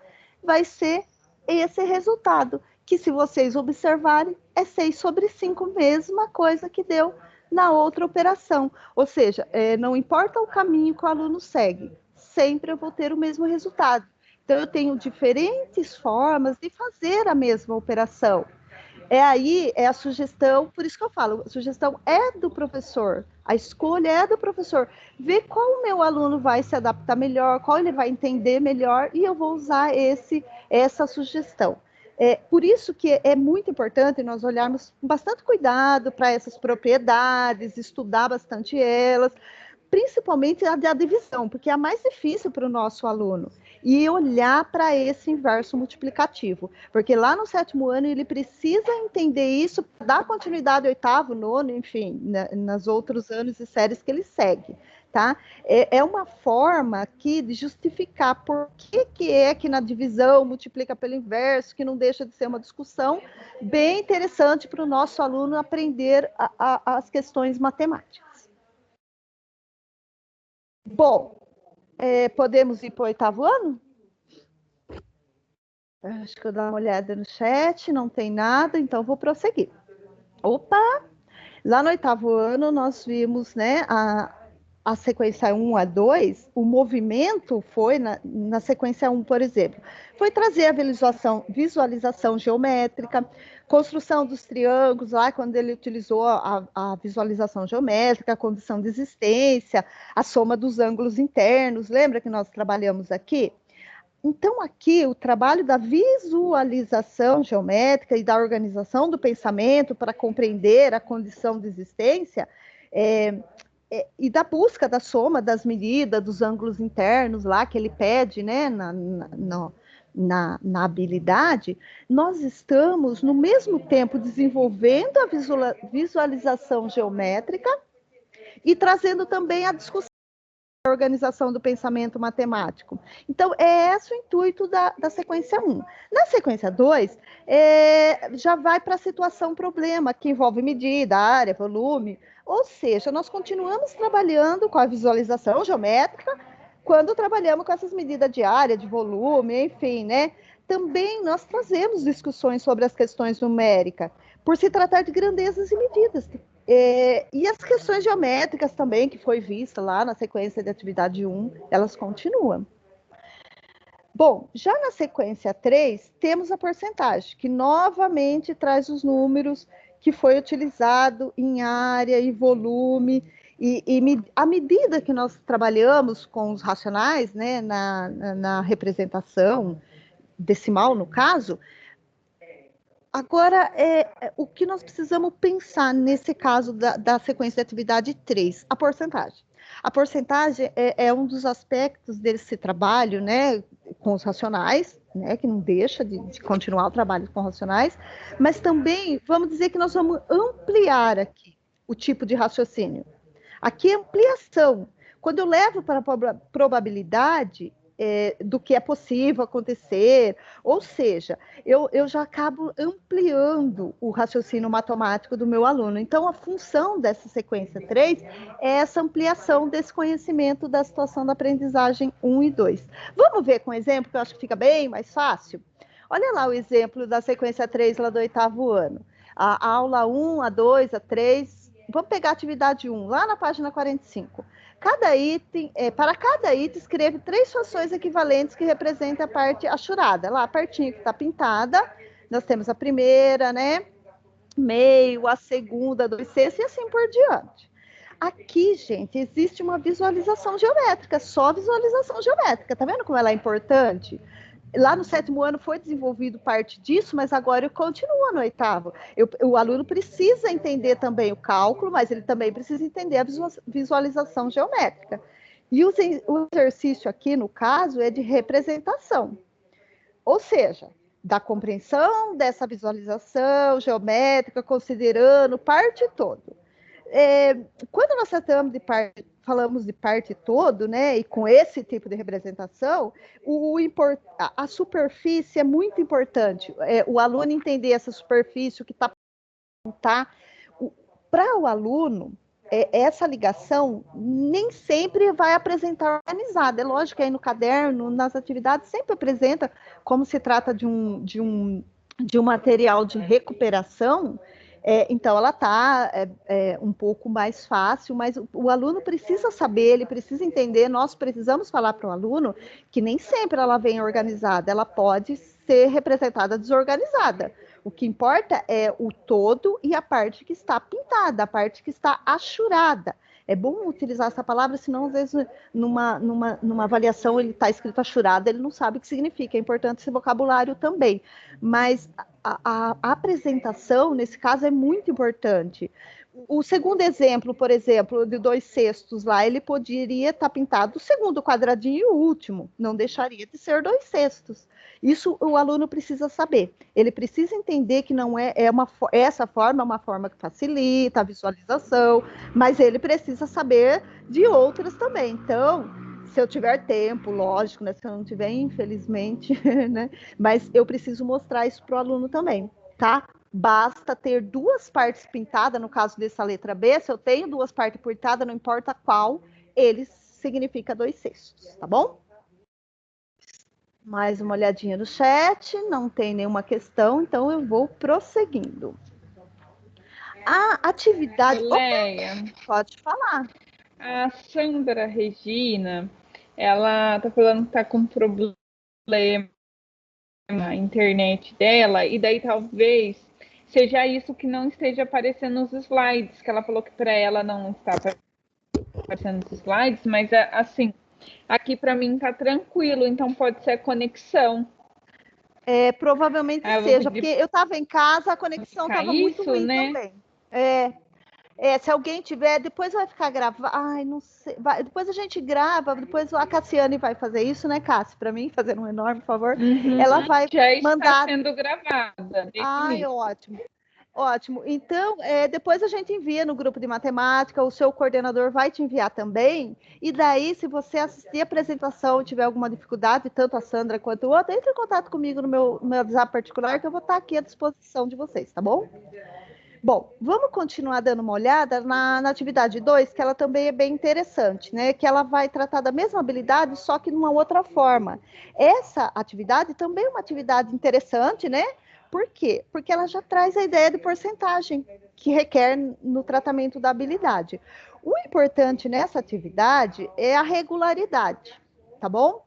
vai ser esse resultado, que se vocês observarem, é 6 sobre 5, mesma coisa que deu na outra operação. Ou seja, não importa o caminho que o aluno segue, sempre eu vou ter o mesmo resultado. Então, eu tenho diferentes formas de fazer a mesma operação. Aí a sugestão, por isso que eu falo, a sugestão é do professor, a escolha é do professor. Ver qual o meu aluno vai se adaptar melhor, qual ele vai entender melhor, e eu vou usar essa sugestão. Por isso que é muito importante nós olharmos com bastante cuidado para essas propriedades, estudar bastante elas, principalmente a da divisão, porque é a mais difícil para o nosso aluno. E olhar para esse inverso multiplicativo, porque lá no 7º ano ele precisa entender isso, dar continuidade ao 8º, 9º, enfim, nas outros anos e séries que ele segue, tá? É uma forma aqui de justificar por que é que na divisão multiplica pelo inverso, que não deixa de ser uma discussão bem interessante para o nosso aluno aprender as questões matemáticas. Bom, podemos ir para o 8º ano? Acho que eu dou uma olhada no chat, não tem nada, então vou prosseguir. Opa! Lá no 8º ano, nós vimos, né, a sequência 1 a 2, o movimento foi, na sequência 1, por exemplo, foi trazer a visualização geométrica, construção dos triângulos, lá quando ele utilizou a visualização geométrica, a condição de existência, a soma dos ângulos internos, lembra que nós trabalhamos aqui? Então, aqui, o trabalho da visualização geométrica e da organização do pensamento para compreender a condição de existência e da busca da soma das medidas, dos ângulos internos lá que ele pede, né, na habilidade, nós estamos, no mesmo tempo, desenvolvendo a visualização geométrica e trazendo também a discussão da organização do pensamento matemático. Então, é esse o intuito da sequência 1. Na sequência 2, já vai para a situação problema, que envolve medida, área, volume, ou seja, nós continuamos trabalhando com a visualização geométrica, quando trabalhamos com essas medidas de área, de volume, enfim, né? Também nós trazemos discussões sobre as questões numéricas, por se tratar de grandezas e medidas. E as questões geométricas também, que foi vista lá na sequência de atividade 1, elas continuam. Bom, já na sequência 3, temos a porcentagem, que novamente traz os números que foi utilizado em área e volume, à medida que nós trabalhamos com os racionais, né, na representação decimal, no caso, agora, o que nós precisamos pensar nesse caso da sequência de atividade 3, a porcentagem. A porcentagem é um dos aspectos desse trabalho, né, com os racionais, né, que não deixa de continuar o trabalho com racionais, mas também, vamos dizer que nós vamos ampliar aqui o tipo de raciocínio. Aqui é ampliação. Quando eu levo para a probabilidade, do que é possível acontecer, ou seja, eu já acabo ampliando o raciocínio matemático do meu aluno. Então, a função dessa sequência 3 é essa ampliação desse conhecimento da situação da aprendizagem 1 e 2. Vamos ver com um exemplo, que eu acho que fica bem mais fácil? Olha lá o exemplo da sequência 3 lá do 8º ano. A aula 1, a 2, a 3. Vamos pegar a atividade 1, lá na página 45. Para cada item, escreve 3 frações equivalentes que representem a parte achurada. Lá, a partinha que está pintada, nós temos a primeira, né? Meio, a segunda, 2/6 e assim por diante. Aqui, gente, existe uma visualização geométrica, só visualização geométrica. Tá vendo como ela é importante? Lá no 7º ano foi desenvolvido parte disso, mas agora continua no 8º. O aluno precisa entender também o cálculo, mas ele também precisa entender a visualização geométrica. E o exercício aqui, no caso, é de representação. Ou seja, da compreensão dessa visualização geométrica, considerando parte todo. Quando nós falamos de parte todo, né, e com esse tipo de representação, a superfície é muito importante. O aluno entender essa superfície, o que está. Para o aluno, essa ligação nem sempre vai apresentar organizada. É lógico que aí no caderno, nas atividades, sempre apresenta, como se trata de um material de recuperação. Então, ela está um pouco mais fácil, mas o aluno precisa saber, ele precisa entender, nós precisamos falar para o aluno que nem sempre ela vem organizada, ela pode ser representada desorganizada. O que importa é o todo e a parte que está pintada, a parte que está achurada. É bom utilizar essa palavra, senão, às vezes, numa avaliação, ele está escrito achurada, ele não sabe o que significa. É importante esse vocabulário também. Mas a apresentação, nesse caso, é muito importante. O segundo exemplo, por exemplo, de 2/6 lá, ele poderia estar pintado o segundo quadradinho e o último, não deixaria de ser 2/6. Isso o aluno precisa saber. Ele precisa entender que não essa forma é uma forma que facilita a visualização, mas ele precisa saber de outras também. Então, se eu tiver tempo, lógico, né? Se eu não tiver, infelizmente, né? Mas eu preciso mostrar isso para o aluno também, tá? Basta ter 2 partes pintadas, no caso dessa letra B, se eu tenho 2 partes pintadas, não importa qual, ele significa 2/6, tá bom? Mais uma olhadinha no chat, não tem nenhuma questão, então eu vou prosseguindo. A atividade... Leia, pode falar. A Sandra Regina, ela está falando que está com problema na internet dela, e daí talvez seja isso que não esteja aparecendo nos slides, que ela falou que para ela não está aparecendo nos slides, mas assim, aqui para mim está tranquilo, então pode ser a conexão. Provavelmente seja, porque eu estava em casa, a conexão estava muito ruim, né? Também. Se alguém tiver, depois vai ficar gravado. Ai, não sei. Depois a gente grava, depois a Cassiane vai fazer isso, né, Cassi? Para mim, fazendo um enorme favor. Ela vai mandar. Já está sendo gravada. Ai, ótimo. Ótimo. Então, depois a gente envia no grupo de matemática, o seu coordenador vai te enviar também, e daí, se você assistir a apresentação e tiver alguma dificuldade, tanto a Sandra quanto o outro, entre em contato comigo no meu WhatsApp particular, que eu vou estar aqui à disposição de vocês, tá bom? Bom, vamos continuar dando uma olhada na atividade 2, que ela também é bem interessante, né? Que ela vai tratar da mesma habilidade, só que de uma outra forma. Essa atividade também é uma atividade interessante, né? Por quê? Porque ela já traz a ideia de porcentagem que requer no tratamento da habilidade. O importante nessa atividade é a regularidade, tá bom?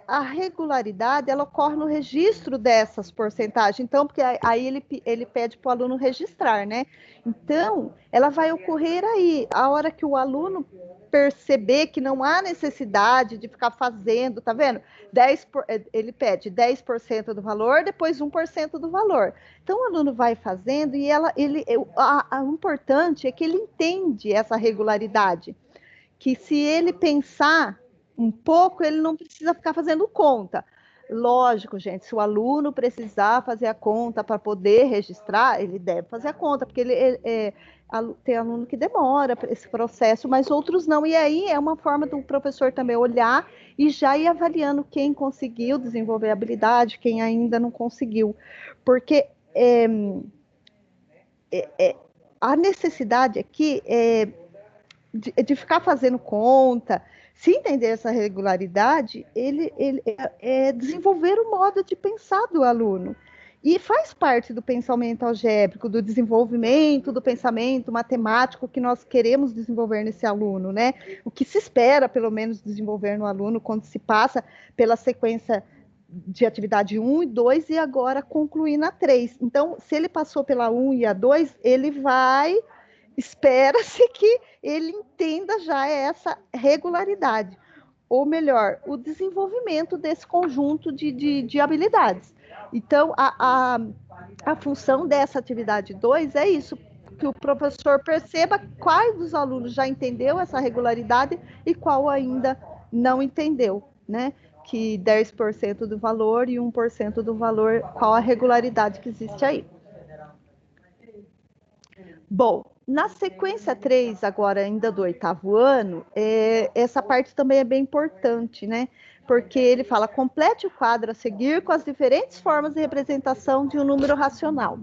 A regularidade ela ocorre no registro dessas porcentagens, então, porque aí ele pede para o aluno registrar, né? Então, ela vai ocorrer aí, a hora que o aluno perceber que não há necessidade de ficar fazendo, tá vendo? Ele pede 10% do valor, depois 1% do valor. Então, o aluno vai fazendo e o importante é que ele entende essa regularidade, que se ele pensar um pouco, ele não precisa ficar fazendo conta. Lógico, gente, se o aluno precisar fazer a conta para poder registrar, ele deve fazer a conta, porque tem aluno que demora esse processo, mas outros não. E aí é uma forma do professor também olhar e já ir avaliando quem conseguiu desenvolver a habilidade, quem ainda não conseguiu. Porque a necessidade aqui é de ficar fazendo conta, se entender essa regularidade, ele é desenvolver o modo de pensar do aluno. E faz parte do pensamento algébrico, do desenvolvimento do pensamento matemático que nós queremos desenvolver nesse aluno, né? O que se espera, pelo menos, desenvolver no aluno quando se passa pela sequência de atividade 1 e 2 e agora concluir na 3. Então, se ele passou pela 1 e a 2, ele vai espera-se que ele entenda já essa regularidade, ou melhor, o desenvolvimento desse conjunto de habilidades. Então, a função dessa atividade 2 é isso, que o professor perceba quais dos alunos já entendeu essa regularidade e qual ainda não entendeu, né? Que 10% do valor e 1% do valor, qual a regularidade que existe aí. Bom, na sequência 3, agora ainda do 8º ano, essa parte também é bem importante, né? Porque ele fala, complete o quadro a seguir com as diferentes formas de representação de um número racional.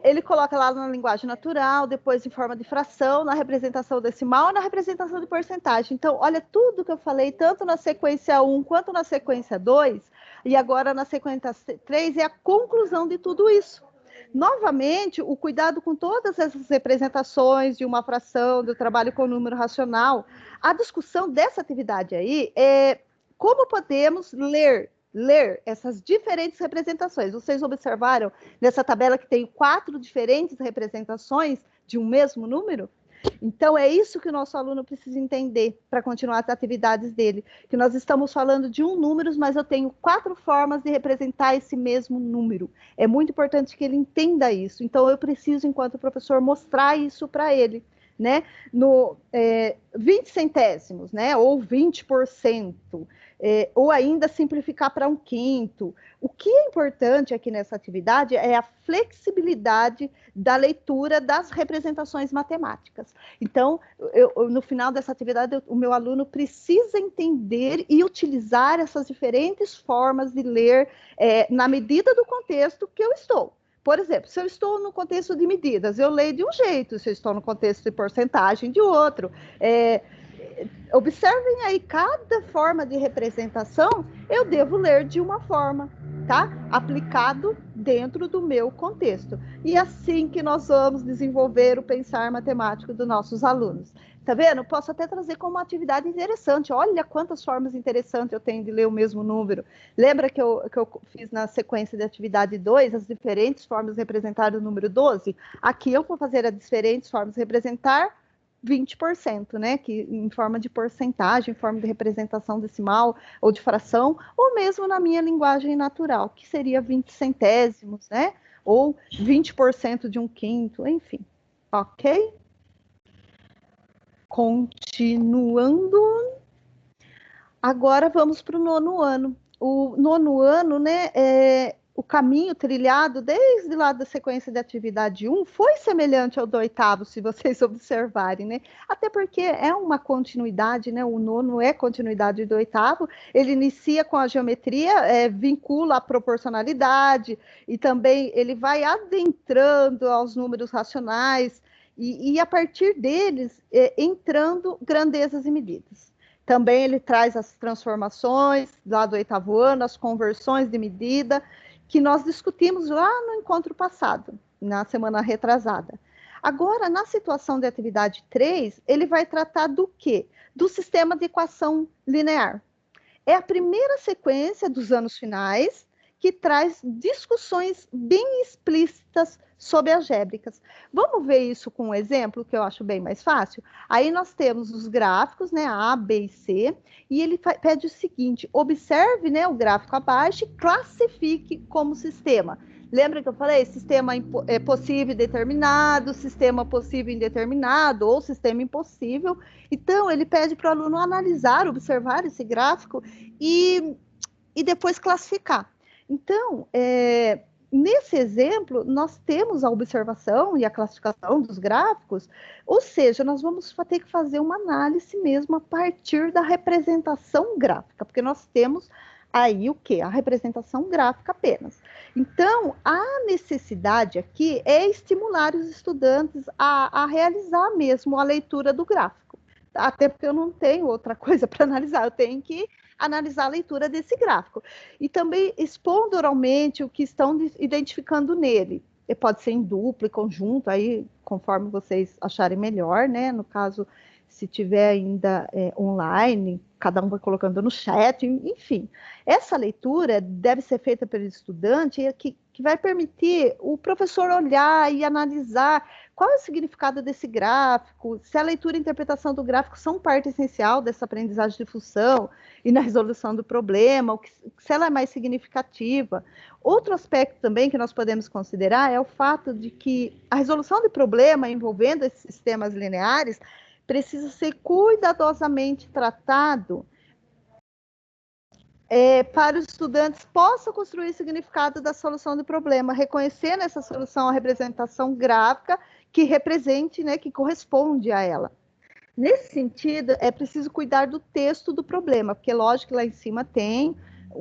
Ele coloca lá na linguagem natural, depois em forma de fração, na representação decimal e na representação de porcentagem. Então, olha tudo que eu falei, tanto na sequência 1 quanto na sequência 2, e agora na sequência 3, é a conclusão de tudo isso. Novamente, o cuidado com todas essas representações de uma fração, do trabalho com número racional, a discussão dessa atividade aí é como podemos ler essas diferentes representações. Vocês observaram nessa tabela que tem 4 diferentes representações de um mesmo número? Então, é isso que o nosso aluno precisa entender para continuar as atividades dele, que nós estamos falando de um número, mas eu tenho 4 formas de representar esse mesmo número. É muito importante que ele entenda isso. Então, eu preciso, enquanto professor, mostrar isso para ele, né? No 20 centésimos, né? Ou 20%. Ou ainda simplificar para 1/5. O que é importante aqui nessa atividade é a flexibilidade da leitura das representações matemáticas. Então, no final dessa atividade, o meu aluno precisa entender e utilizar essas diferentes formas de ler na medida do contexto que eu estou. Por exemplo, se eu estou no contexto de medidas, eu leio de um jeito, se eu estou no contexto de porcentagem, de outro. Observem aí, cada forma de representação eu devo ler de uma forma, tá? Aplicado dentro do meu contexto. E assim que nós vamos desenvolver o pensar matemático dos nossos alunos. Tá vendo? Posso até trazer como uma atividade interessante. Olha quantas formas interessantes eu tenho de ler o mesmo número. Lembra que eu fiz na sequência de atividade 2, as diferentes formas de representar o número 12? Aqui eu vou fazer as diferentes formas de representar 20%, né? Que em forma de porcentagem, em forma de representação decimal ou de fração, ou mesmo na minha linguagem natural, que seria 20 centésimos, né? Ou 20% de 1/5, enfim. Ok? Continuando. Agora vamos para o 9º ano. O 9º ano, né? o caminho trilhado desde lá da sequência de atividade 1 foi semelhante ao do oitavo, se vocês observarem, né? Até porque é uma continuidade, né? O nono é continuidade do oitavo, ele inicia com a geometria, vincula a proporcionalidade, e também ele vai adentrando aos números racionais, e a partir deles, entrando grandezas e medidas. Também ele traz as transformações lá do oitavo ano, as conversões de medida, que nós discutimos lá no encontro passado, na semana retrasada. Agora, na situação de atividade 3, ele vai tratar do quê? Do sistema de equação linear. É a primeira sequência dos anos finais que traz discussões bem explícitas sobre algébricas. Vamos ver isso com um exemplo que eu acho bem mais fácil? Aí nós temos os gráficos, né, A, B e C, e ele pede o seguinte: observe, né, o gráfico abaixo e classifique como sistema. Lembra que eu falei sistema possível e determinado, sistema possível e indeterminado ou sistema impossível? Então, ele pede para o aluno analisar, observar esse gráfico e depois classificar. Então, nesse exemplo, nós temos a observação e a classificação dos gráficos, ou seja, nós vamos ter que fazer uma análise mesmo a partir da representação gráfica, porque nós temos aí o quê? A representação gráfica apenas. Então, a necessidade aqui é estimular os estudantes a realizar mesmo a leitura do gráfico. Até porque eu não tenho outra coisa para analisar, eu tenho que analisar a leitura desse gráfico. E também expondo oralmente o que estão identificando nele. E pode ser em duplo e conjunto, aí conforme vocês acharem melhor, né? No caso, se tiver ainda online, cada um vai colocando no chat, enfim. Essa leitura deve ser feita pelo estudante, que vai permitir o professor olhar e analisar qual é o significado desse gráfico, se a leitura e a interpretação do gráfico são parte essencial dessa aprendizagem de função e na resolução do problema, se ela é mais significativa. Outro aspecto também que nós podemos considerar é o fato de que a resolução de problema envolvendo esses sistemas lineares precisa ser cuidadosamente tratado para os estudantes possam construir o significado da solução do problema, reconhecer nessa solução a representação gráfica que represente, né, que corresponde a ela. Nesse sentido, é preciso cuidar do texto do problema, porque lógico que lá em cima tem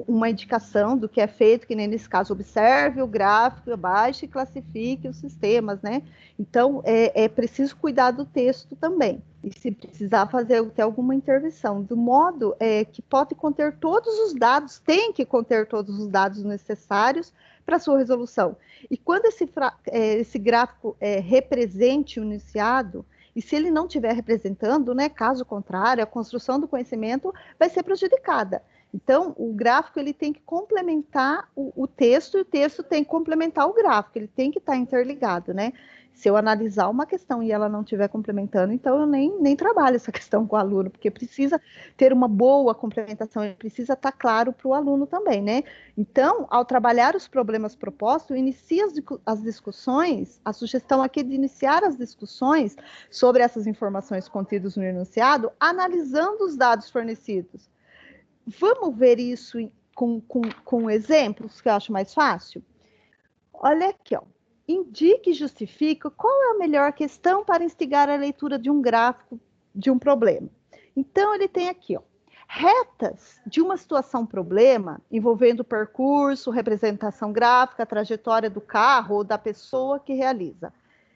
uma indicação do que é feito, que nem nesse caso, observe o gráfico abaixo e classifique os sistemas, né? Então, é preciso cuidar do texto também. E se precisar ter alguma intervenção, do modo que pode conter todos os dados, tem que conter todos os dados necessários para sua resolução. E quando esse gráfico represente o iniciado, e se ele não estiver representando, né, caso contrário, a construção do conhecimento vai ser prejudicada. Então, o gráfico ele tem que complementar o texto, e o texto tem que complementar o gráfico, ele tem que estar interligado, né? Se eu analisar uma questão e ela não estiver complementando, então eu nem trabalho essa questão com o aluno, porque precisa ter uma boa complementação, ele precisa estar claro para o aluno também, né? Então, ao trabalhar os problemas propostos, inicia as discussões, a sugestão aqui de iniciar as discussões sobre essas informações contidas no analisando os dados fornecidos. Vamos ver isso com exemplos, que eu acho mais fácil? Olha aqui, ó. Indique e justifique qual é a melhor questão para instigar a leitura de um gráfico de um problema. Então, ele tem aqui, ó, retas de uma situação-problema envolvendo percurso, representação gráfica, trajetória do carro ou da pessoa que realiza.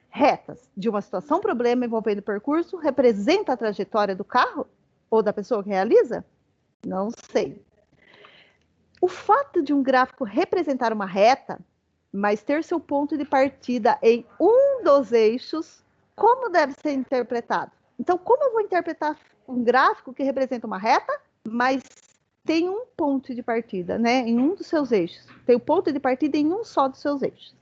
Retas de uma situação-problema envolvendo percurso representa a trajetória do carro ou da pessoa que realiza? Não sei. O fato de um gráfico representar uma reta, mas ter seu ponto de partida em um dos eixos, como deve ser interpretado? Então, como eu vou interpretar um gráfico que representa uma reta, mas tem um ponto de partida, né, em um dos seus eixos? Tem o ponto de partida em um só dos seus eixos.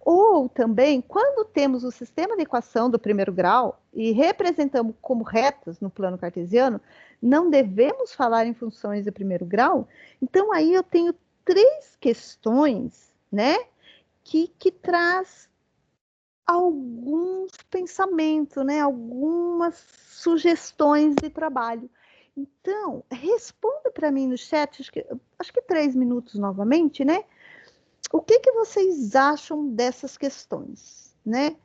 Ou também, quando temos o sistema de equação do primeiro grau e representamos como retas no plano cartesiano, não devemos falar em funções de primeiro grau? Então, aí eu tenho 3 questões, né, que traz alguns pensamentos, né, algumas sugestões de trabalho. Então, responda para mim no chat, acho que 3 minutos novamente, né? O que vocês acham dessas questões, né?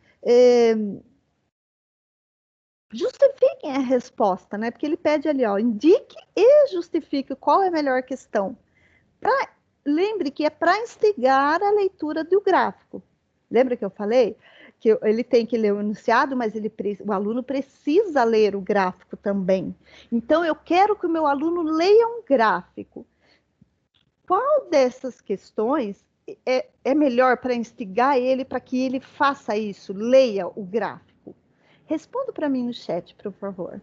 Justifiquem a resposta, né? Porque ele pede ali, ó, indique e justifique qual é a melhor questão. Lembre que é para instigar a leitura do gráfico. Lembra que eu falei? Que ele tem que ler o enunciado, mas o aluno precisa ler o gráfico também. Então, eu quero que o meu aluno leia um gráfico. Qual dessas questões é melhor para instigar ele, para que ele faça isso, leia o gráfico? Responda para mim no chat, por favor.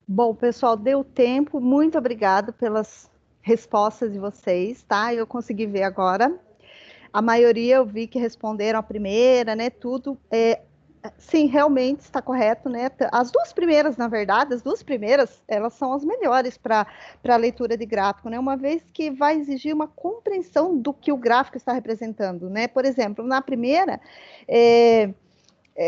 Bom, pessoal, deu tempo. Muito obrigada pelas respostas de vocês, tá? Eu consegui ver agora. A maioria eu vi que responderam a primeira, né? Tudo. Sim, realmente está correto, né? As duas primeiras, na verdade, as duas primeiras, elas são as melhores para a leitura de gráfico, né? Uma vez que vai exigir uma compreensão do que o gráfico está representando, né? Por exemplo, na primeira,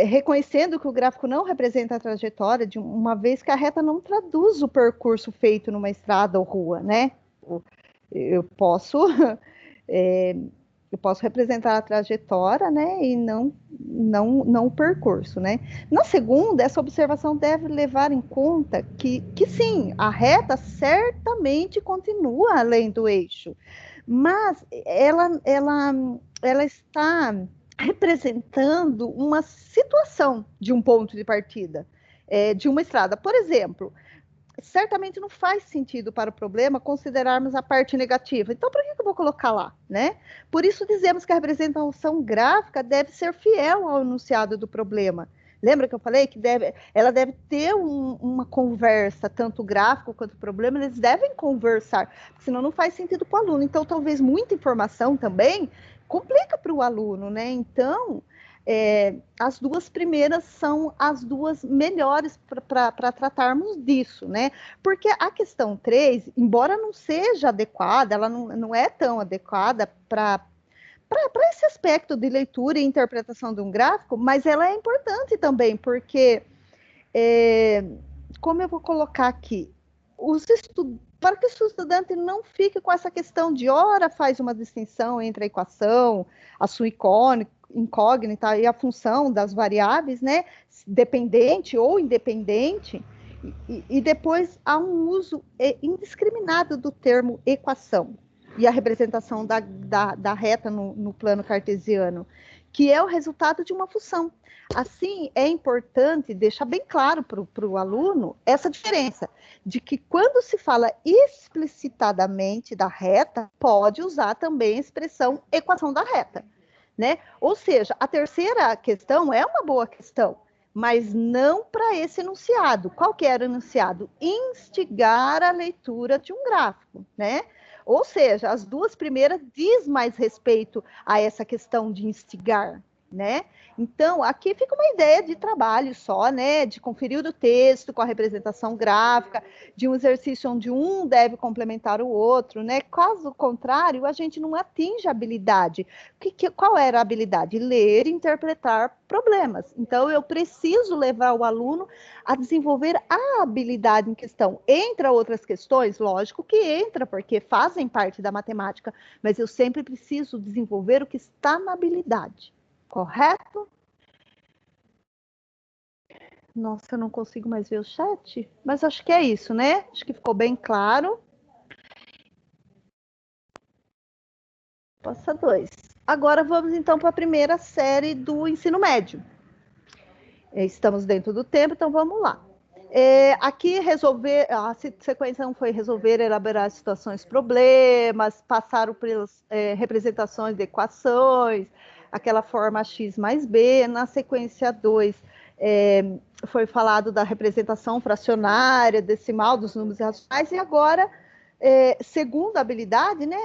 reconhecendo que o gráfico não representa a trajetória, de uma vez que a reta não traduz o percurso feito numa estrada ou rua, né? Eu posso eu posso representar a trajetória, né, e não o percurso, né. Na segunda, essa observação deve levar em conta que sim, a reta certamente continua além do eixo, mas ela está representando uma situação de um ponto de partida, de uma estrada. Por exemplo, certamente não faz sentido para o problema considerarmos a parte negativa. Então, por que eu vou colocar lá, né? Por isso dizemos que a representação gráfica deve ser fiel ao enunciado do problema, Lembra que eu falei que ela deve ter uma conversa, tanto o gráfico quanto o problema, eles devem conversar, senão não faz sentido para o aluno. Então, talvez muita informação também complica para o aluno, né? Então, as duas primeiras são as duas melhores para tratarmos disso, né? Porque a questão 3, embora não seja adequada, ela não é tão adequada para esse aspecto de leitura e interpretação de um gráfico, mas ela é importante também, porque, como eu vou colocar aqui, para que o estudante não fique com essa questão de ora faz uma distinção entre a equação, a sua incógnita e a função das variáveis, né, dependente ou independente, e depois há um uso indiscriminado do termo equação e a representação da reta no plano cartesiano, que é o resultado de uma função. Assim, é importante deixar bem claro para o aluno essa diferença, de que quando se fala explicitadamente da reta, pode usar também a expressão equação da reta, né? Ou seja, a terceira questão é uma boa questão, mas não para esse enunciado. Qual que era o enunciado? Instigar a leitura de um gráfico, né? Ou seja, as duas primeiras diz mais respeito a essa questão de instigar, né? Então, aqui fica uma ideia de trabalho só, né? De conferir o texto com a representação gráfica, de um exercício onde um deve complementar o outro, né? Caso contrário, a gente não atinge a habilidade. Qual era a habilidade? Ler e interpretar problemas. Então, eu preciso levar o aluno a desenvolver a habilidade em questão. Entra outras questões? Lógico que entra, porque fazem parte da matemática, mas eu sempre preciso desenvolver o que está na habilidade. Correto? Nossa, eu não consigo mais ver o chat, mas acho que é isso, né? Acho que ficou bem claro. Passa 2. Agora vamos então para a primeira série do ensino médio. Estamos dentro do tempo, então vamos lá. Aqui a sequência não foi resolver, elaborar situações, problemas, passaram pelas representações de equações, aquela forma x mais b. Na sequência 2, foi falado da representação fracionária, decimal dos números racionais, e agora, segunda habilidade, né,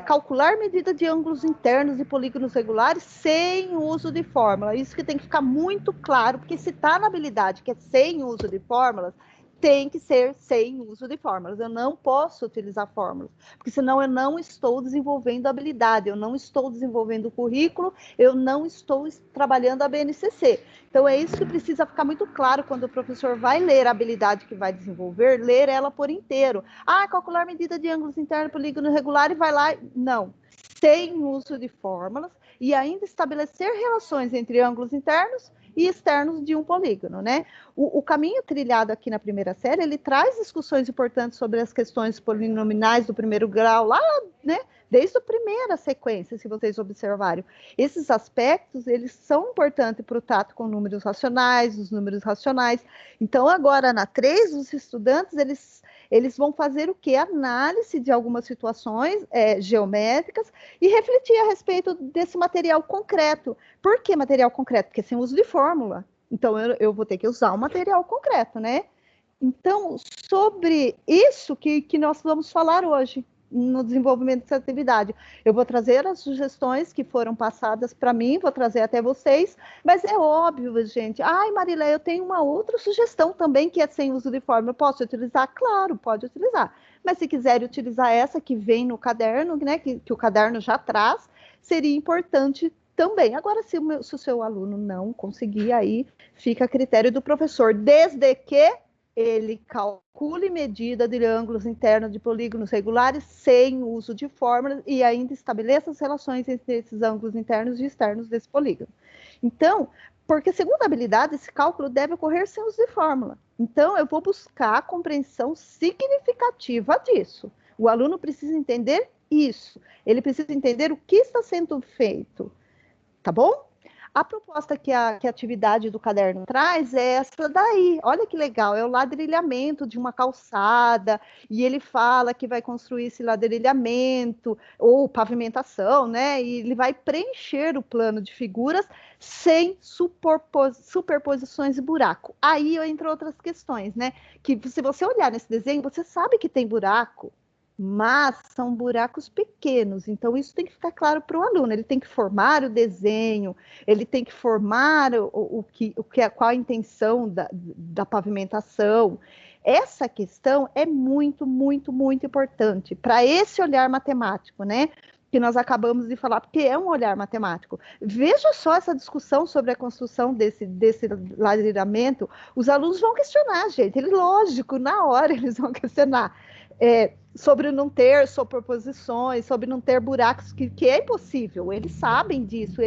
calcular medida de ângulos internos e polígonos regulares sem uso de fórmula. Isso que tem que ficar muito claro, porque se está na habilidade que é sem uso de fórmulas, tem que ser sem uso de fórmulas. Eu não posso utilizar fórmulas, porque senão eu não estou desenvolvendo a habilidade, eu não estou desenvolvendo o currículo, eu não estou trabalhando a BNCC. Então, é isso que precisa ficar muito claro quando o professor vai ler a habilidade que vai desenvolver, ler ela por inteiro. Calcular medida de ângulos internos, polígono regular e vai lá. Não. Sem uso de fórmulas e ainda estabelecer relações entre ângulos internos e externos de um polígono, né? O caminho trilhado aqui na primeira série, ele traz discussões importantes sobre as questões polinomiais do primeiro grau, lá, né? Desde a primeira sequência, se vocês observarem. Esses aspectos, eles são importantes para o trato com números racionais, os números racionais. Então, agora, na 3, os estudantes, eles vão fazer o quê? Análise de algumas situações geométricas e refletir a respeito desse material concreto. Por que material concreto? Porque sem uso de fórmula. Então, eu vou ter que usar o material concreto, né? Então, sobre isso que nós vamos falar hoje, no desenvolvimento dessa atividade. Eu vou trazer as sugestões que foram passadas para mim, vou trazer até vocês, mas é óbvio, gente. Marília, eu tenho uma outra sugestão também, que é sem uso de fórmula. Posso utilizar? Claro, pode utilizar. Mas se quiserem utilizar essa que vem no caderno, né, que o caderno já traz, seria importante também. Agora, se o seu aluno não conseguir, aí fica a critério do professor, desde que ele calcule medida de ângulos internos de polígonos regulares sem uso de fórmulas e ainda estabeleça as relações entre esses ângulos internos e externos desse polígono. Então, porque segundo a habilidade, esse cálculo deve ocorrer sem uso de fórmula. Então, eu vou buscar a compreensão significativa disso. O aluno precisa entender isso. Ele precisa entender o que está sendo feito. Tá bom? A proposta que a atividade do caderno traz é essa daí. Olha que legal, é o ladrilhamento de uma calçada, e ele fala que vai construir esse ladrilhamento, ou pavimentação, né? E ele vai preencher o plano de figuras sem superposições e buraco. Aí entram outras questões, né? Que se você olhar nesse desenho, você sabe que tem buraco, mas são buracos pequenos, então isso tem que ficar claro para o aluno. Ele tem que formar o desenho, ele tem que formar qual a intenção da pavimentação. Essa questão é muito, muito, muito importante para esse olhar matemático, né? Que nós acabamos de falar, porque é um olhar matemático. Veja só essa discussão sobre a construção desse ladrilhamento. Os alunos vão questionar, gente. Lógico, na hora eles vão questionar. Sobre não ter superposições, sobre não ter buracos, que é impossível, eles sabem disso,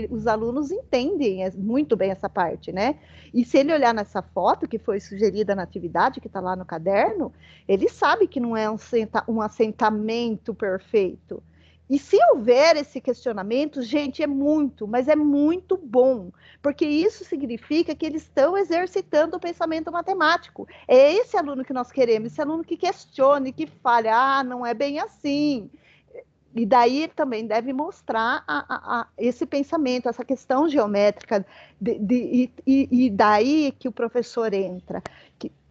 os alunos entendem muito bem essa parte, né? E se ele olhar nessa foto que foi sugerida na atividade, que está lá no caderno, ele sabe que não é um assentamento perfeito. E se houver esse questionamento, gente, mas é muito bom, porque isso significa que eles estão exercitando o pensamento matemático. É esse aluno que nós queremos, esse aluno que questione, que fale, não é bem assim. E daí ele também deve mostrar esse pensamento, essa questão geométrica, e daí que o professor entra.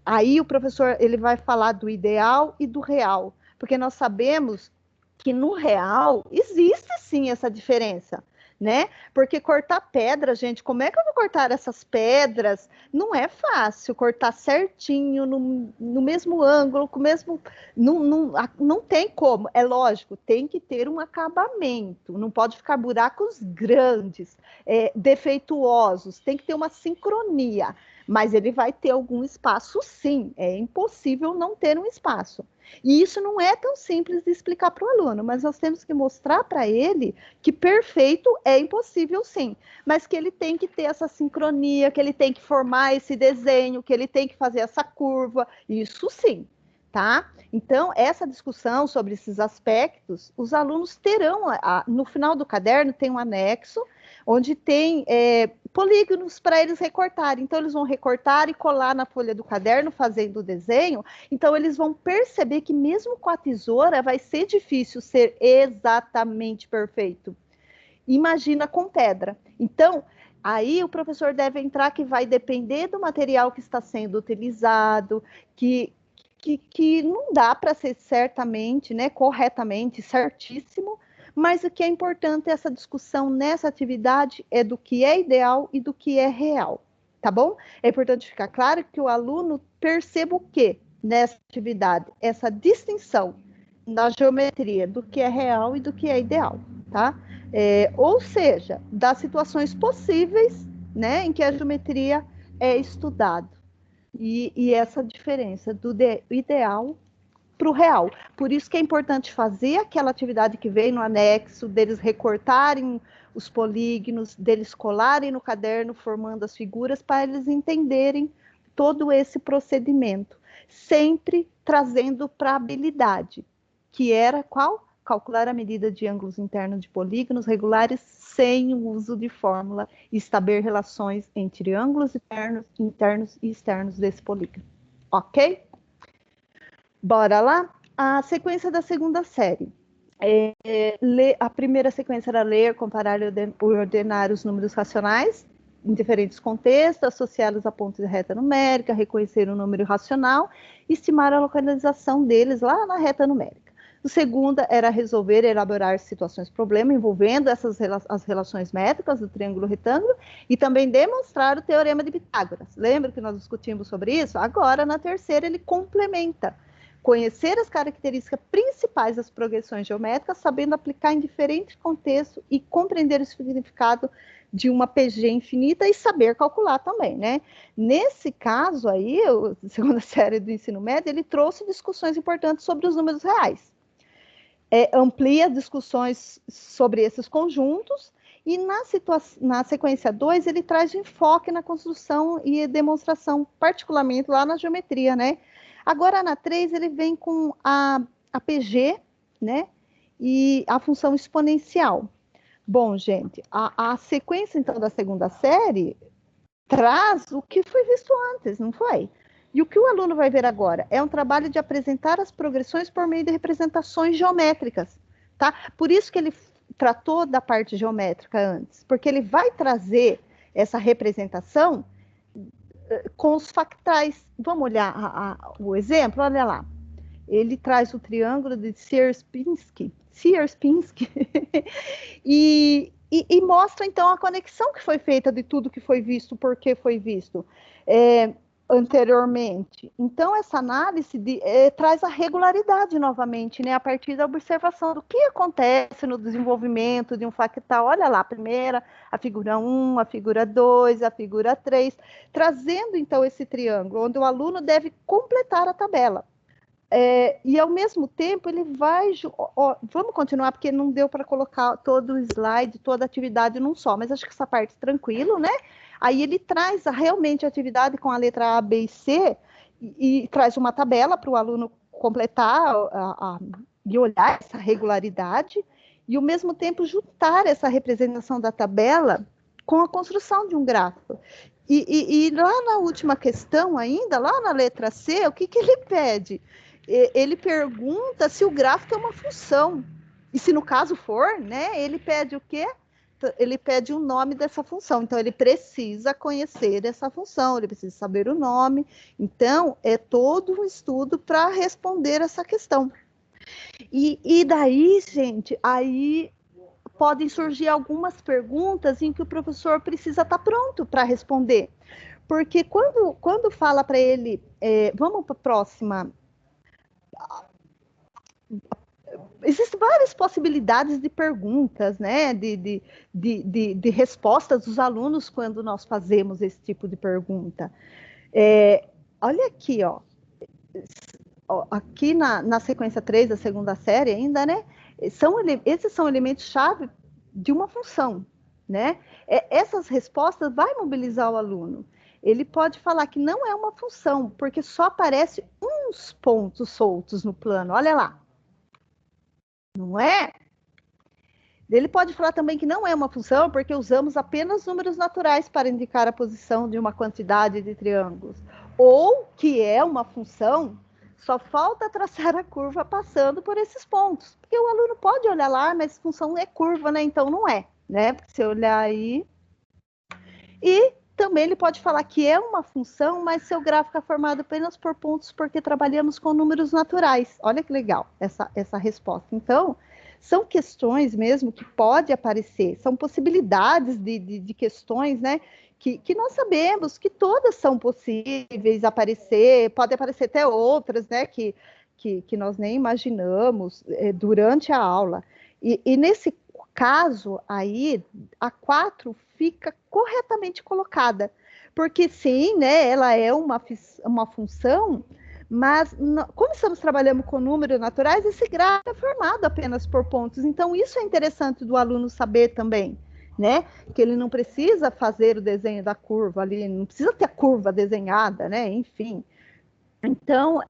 Aí o professor ele vai falar do ideal e do real, porque nós sabemos que no real existe sim essa diferença, né? Porque cortar pedra, gente, como é que eu vou cortar essas pedras? Não é fácil cortar certinho, no mesmo ângulo, com o mesmo. Não tem como, é lógico, tem que ter um acabamento, não pode ficar buracos grandes, defeituosos, tem que ter uma sincronia, mas ele vai ter algum espaço sim, é impossível não ter um espaço. E isso não é tão simples de explicar para o aluno, mas nós temos que mostrar para ele que perfeito é impossível sim, mas que ele tem que ter essa sincronia, que ele tem que formar esse desenho, que ele tem que fazer essa curva, isso sim, tá? Então, essa discussão sobre esses aspectos, os alunos terão, no final do caderno tem um anexo, onde tem polígonos para eles recortarem. Então, eles vão recortar e colar na folha do caderno, fazendo o desenho. Então, eles vão perceber que mesmo com a tesoura, vai ser difícil ser exatamente perfeito. Imagina com pedra. Então, aí o professor deve entrar, que vai depender do material que está sendo utilizado, que não dá para ser certamente, né, corretamente, certíssimo, mas o que é importante, essa discussão nessa atividade é do que é ideal e do que é real, tá bom? É importante ficar claro que o aluno perceba o que nessa atividade, essa distinção na geometria do que é real e do que é ideal, tá? Ou seja, das situações possíveis, né, em que a geometria é estudada. E essa diferença do ideal para o real. Por isso que é importante fazer aquela atividade que vem no anexo, deles recortarem os polígonos, deles colarem no caderno, formando as figuras, para eles entenderem todo esse procedimento. Sempre trazendo para a habilidade, que era qual? Calcular a medida de ângulos internos de polígonos regulares sem o uso de fórmula e estabelecer relações entre ângulos internos e externos desse polígono. Ok? Bora lá? A sequência da segunda série. A primeira sequência era ler, comparar e ordenar os números racionais em diferentes contextos, associá-los a pontos de reta numérica, reconhecer o número racional e estimar a localização deles lá na reta numérica. O segundo era resolver e elaborar situações problema envolvendo as relações métricas do triângulo retângulo e também demonstrar o teorema de Pitágoras. Lembra que nós discutimos sobre isso? Agora, na terceira, ele complementa. Conhecer as características principais das progressões geométricas, sabendo aplicar em diferentes contextos e compreender o significado de uma PG infinita e saber calcular também, né? Nesse caso aí, a segunda série do ensino médio, ele trouxe discussões importantes sobre os números reais. Amplia discussões sobre esses conjuntos e na sequência 2 ele traz enfoque na construção e demonstração, particularmente lá na geometria, né? Agora, na 3, ele vem com a PG, né? E a função exponencial. Bom, gente, a sequência, então, da segunda série traz o que foi visto antes, não foi? E o que o aluno vai ver agora é um trabalho de apresentar as progressões por meio de representações geométricas, tá? Por isso que ele tratou da parte geométrica antes, porque ele vai trazer essa representação com os factais. Vamos olhar o exemplo? Olha lá. Ele traz o triângulo de Sierpinski, e mostra, então, a conexão que foi feita de tudo que foi visto, por que foi visto anteriormente. Então, essa análise traz a regularidade novamente, né, a partir da observação do que acontece no desenvolvimento de um fractal. Olha lá, a primeira, a figura 1, a figura 2, a figura 3, trazendo, então, esse triângulo, onde o aluno deve completar a tabela. E ao mesmo tempo ele vai... vamos continuar, porque não deu para colocar todo o slide, toda a atividade num só, mas acho que essa parte tranquilo, né? Aí ele traz realmente a atividade com a letra A, B e C, e traz uma tabela para o aluno completar e olhar essa regularidade, e ao mesmo tempo juntar essa representação da tabela com a construção de um gráfico. E lá na última questão ainda, lá na letra C, o que ele pede? Ele pergunta se o gráfico é uma função. E se no caso for, né, ele pede o quê? Ele pede o nome dessa função. Então, ele precisa conhecer essa função, ele precisa saber o nome. Então, é todo um estudo para responder essa questão. E daí, gente, aí podem surgir algumas perguntas em que o professor precisa estar pronto para responder. Porque quando fala para ele, vamos para a próxima... Existem várias possibilidades de perguntas, né? De respostas dos alunos quando nós fazemos esse tipo de pergunta. Olha aqui, ó. Aqui na sequência 3 da segunda série ainda, né? Esses são elementos-chave de uma função, né? Essas respostas vai mobilizar o aluno. Ele pode falar que não é uma função, porque só aparece uns pontos soltos no plano. Olha lá. Não é? Ele pode falar também que não é uma função, porque usamos apenas números naturais para indicar a posição de uma quantidade de triângulos. Ou que é uma função, só falta traçar a curva passando por esses pontos. Porque o aluno pode olhar lá, mas função é curva, né? Então não é, né? Porque se olhar aí... E também ele pode falar que é uma função, mas seu gráfico é formado apenas por pontos, porque trabalhamos com números naturais. Olha que legal essa resposta. Então, são questões mesmo que pode aparecer, são possibilidades de questões, né? Que nós sabemos que todas são possíveis aparecer, pode aparecer até outras, né? Que nós nem imaginamos durante a aula. E nesse caso aí, a 4 fica corretamente colocada, porque sim, né, ela é uma função, mas como estamos trabalhando com números naturais, esse gráfico é formado apenas por pontos, então isso é interessante do aluno saber também, né, que ele não precisa fazer o desenho da curva ali, não precisa ter a curva desenhada, né, enfim. Então,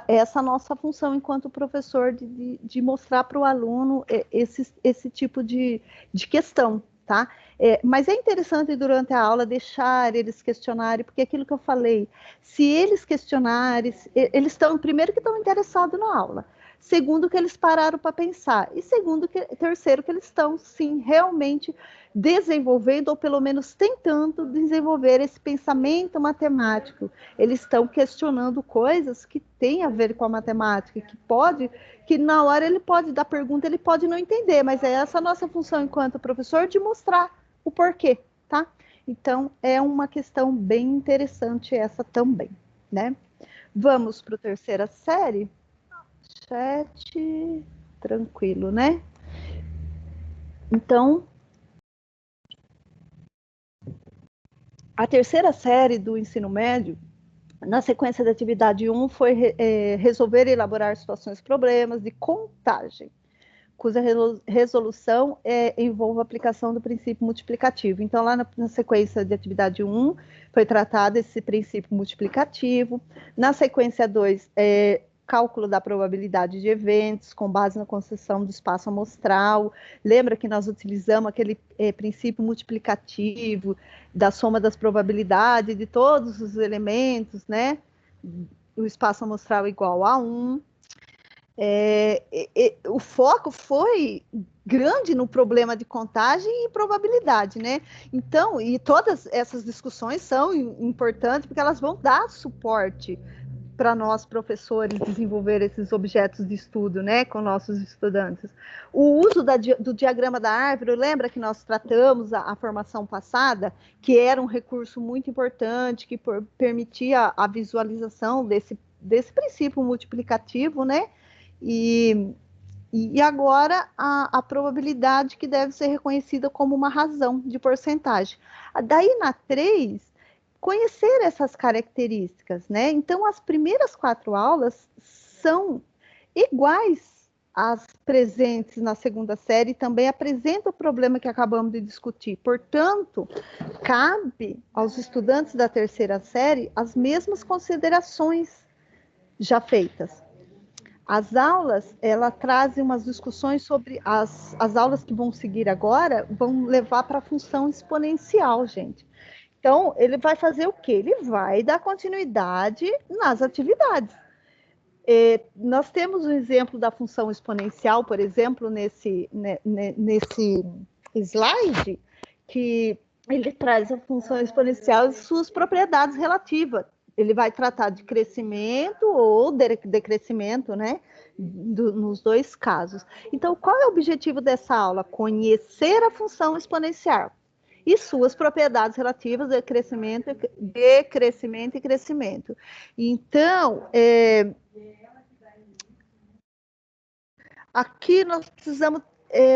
essa nossa função enquanto professor de mostrar para o aluno esse tipo de questão, tá? Mas é interessante durante a aula deixar eles questionarem, porque aquilo que eu falei, se eles questionarem, eles estão, primeiro que estão interessados na aula, segundo que eles pararam para pensar, e terceiro que eles estão, sim, realmente desenvolvendo, ou pelo menos tentando desenvolver esse pensamento matemático. Eles estão questionando coisas que têm a ver com a matemática, que na hora ele pode dar pergunta, ele pode não entender, mas é essa a nossa função enquanto professor de mostrar o porquê, tá? Então, é uma questão bem interessante essa também, né? Vamos para a terceira série? Chat, tranquilo, né? Então, a terceira série do ensino médio, na sequência da atividade 1, foi resolver e elaborar situações e problemas de contagem, cuja resolução envolve a aplicação do princípio multiplicativo. Então, lá na sequência de atividade 1, foi tratado esse princípio multiplicativo. Na sequência 2, cálculo da probabilidade de eventos com base na concessão do espaço amostral. Lembra que nós utilizamos aquele princípio multiplicativo da soma das probabilidades de todos os elementos, né? O espaço amostral igual a 1. O foco foi grande no problema de contagem e probabilidade, né? Então, e todas essas discussões são importantes porque elas vão dar suporte para nós, professores, desenvolver esses objetos de estudo, né, com nossos estudantes. O uso do diagrama da árvore, lembra que nós tratamos a formação passada, que era um recurso muito importante, que permitia a visualização desse princípio multiplicativo, né, e agora a probabilidade que deve ser reconhecida como uma razão de porcentagem. Daí na 3, conhecer essas características, né? Então, as primeiras 4 aulas são iguais às presentes na segunda série, e também apresentam o problema que acabamos de discutir. Portanto, cabe aos estudantes da terceira série as mesmas considerações já feitas. As aulas, ela trazem umas discussões sobre as aulas que vão seguir agora, vão levar para a função exponencial, gente. Então, ele vai fazer o quê? Ele vai dar continuidade nas atividades. Nós temos um exemplo da função exponencial, por exemplo, nesse slide, que ele traz a função exponencial e suas propriedades relativas. Ele vai tratar de crescimento ou decrescimento, né? Nos 2 casos. Então, qual é o objetivo dessa aula? Conhecer a função exponencial e suas propriedades relativas de crescimento e crescimento. Então, aqui nós precisamos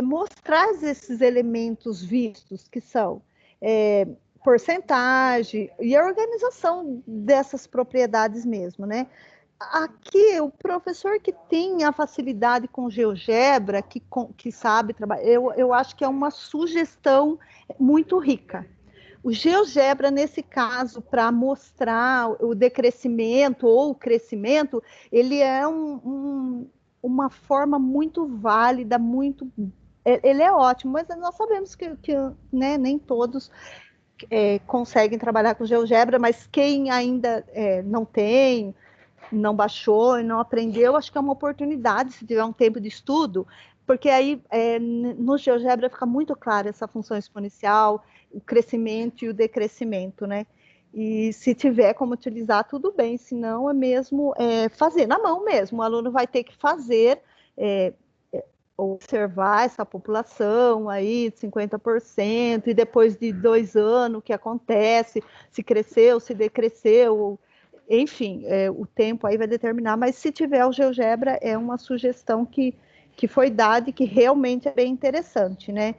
mostrar esses elementos vistos, que são porcentagem e a organização dessas propriedades mesmo, né? Aqui, o professor que tem a facilidade com GeoGebra, que sabe trabalhar, eu acho que é uma sugestão muito rica. O GeoGebra, nesse caso, para mostrar o decrescimento ou o crescimento, ele é uma forma muito válida, ele é ótimo, mas nós sabemos que né, nem todos conseguem trabalhar com GeoGebra, mas quem ainda não baixou e não aprendeu, acho que é uma oportunidade, se tiver um tempo de estudo, porque aí no GeoGebra fica muito claro essa função exponencial, o crescimento e o decrescimento, né? E se tiver como utilizar, tudo bem, se não é mesmo fazer na mão mesmo, o aluno vai ter que fazer, observar essa população aí de 50%, e depois de 2 anos, o que acontece, se cresceu, se decresceu, enfim, o tempo aí vai determinar, mas se tiver o GeoGebra, é uma sugestão que foi dada e que realmente é bem interessante, né?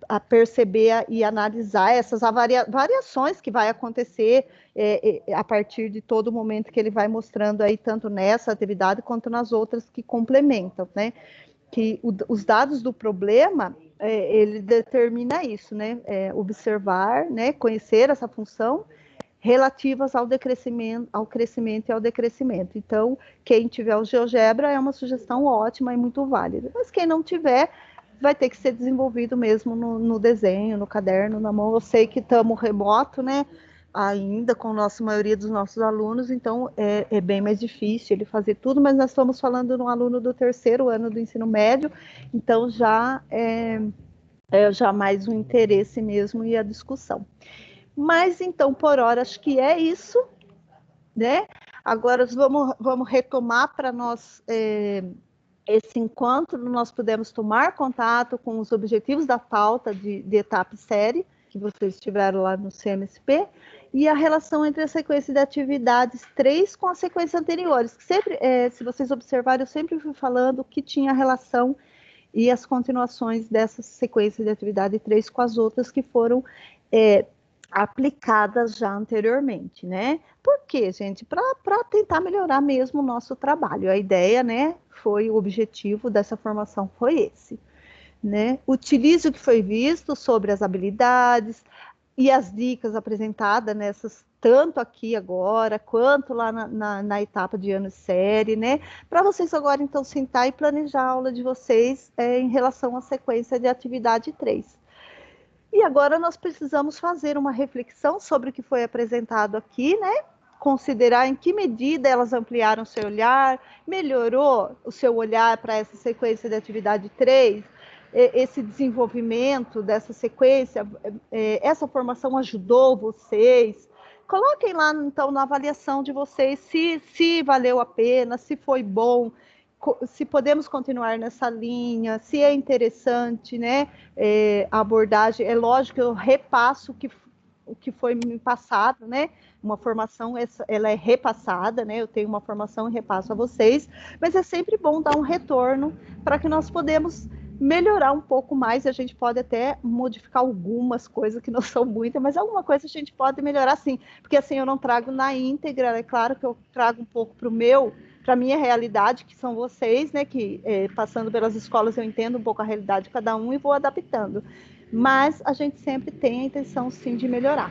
A perceber e analisar essas variações que vai acontecer a partir de todo momento que ele vai mostrando aí, tanto nessa atividade quanto nas outras que complementam, né? Que os dados do problema, ele determina isso, né? Observar, né? Conhecer essa função relativas ao decrescimento, ao crescimento e ao decrescimento. Então, quem tiver o GeoGebra é uma sugestão ótima e muito válida. Mas quem não tiver, vai ter que ser desenvolvido mesmo no desenho, no caderno, na mão. Eu sei que estamos remoto, né? Ainda com a maioria dos nossos alunos, então é bem mais difícil ele fazer tudo, mas nós estamos falando de um aluno do 3º ano do ensino médio, então já já mais um interesse mesmo e a discussão. Mas, então, por hora, acho que é isso, né? Agora, vamos retomar para nós esse encontro, nós pudemos tomar contato com os objetivos da pauta de etapa e série, que vocês tiveram lá no CMSP, e a relação entre a sequência de atividades 3 com as sequências anteriores. Sempre, se vocês observarem, eu sempre fui falando que tinha relação e as continuações dessa sequência de atividade 3 com as outras que foram aplicadas já anteriormente, né? Por quê, gente? Para tentar melhorar mesmo o nosso trabalho. A ideia, né, o objetivo dessa formação foi esse, né? Utilize o que foi visto sobre as habilidades, e as dicas apresentadas nessas, tanto aqui agora, quanto lá na etapa de ano de série, né? Para vocês agora, então, sentar e planejar a aula de vocês em relação à sequência de atividade 3. E agora nós precisamos fazer uma reflexão sobre o que foi apresentado aqui, né? Considerar em que medida elas ampliaram o seu olhar, melhorou o seu olhar para essa sequência de atividade 3, esse desenvolvimento dessa sequência, essa formação ajudou vocês. Coloquem lá, então, na avaliação de vocês se valeu a pena, se foi bom, se podemos continuar nessa linha, se é interessante, né? A abordagem, é lógico que eu repasso o que foi me passado, né? Uma formação, ela é repassada, né? Eu tenho uma formação e repasso a vocês, mas é sempre bom dar um retorno para que nós podemos melhorar um pouco mais, e a gente pode até modificar algumas coisas que não são muitas, mas alguma coisa a gente pode melhorar sim, porque assim eu não trago na íntegra, é claro que eu trago um pouco para a minha realidade, que são vocês, né, que passando pelas escolas eu entendo um pouco a realidade de cada um e vou adaptando, mas a gente sempre tem a intenção sim de melhorar.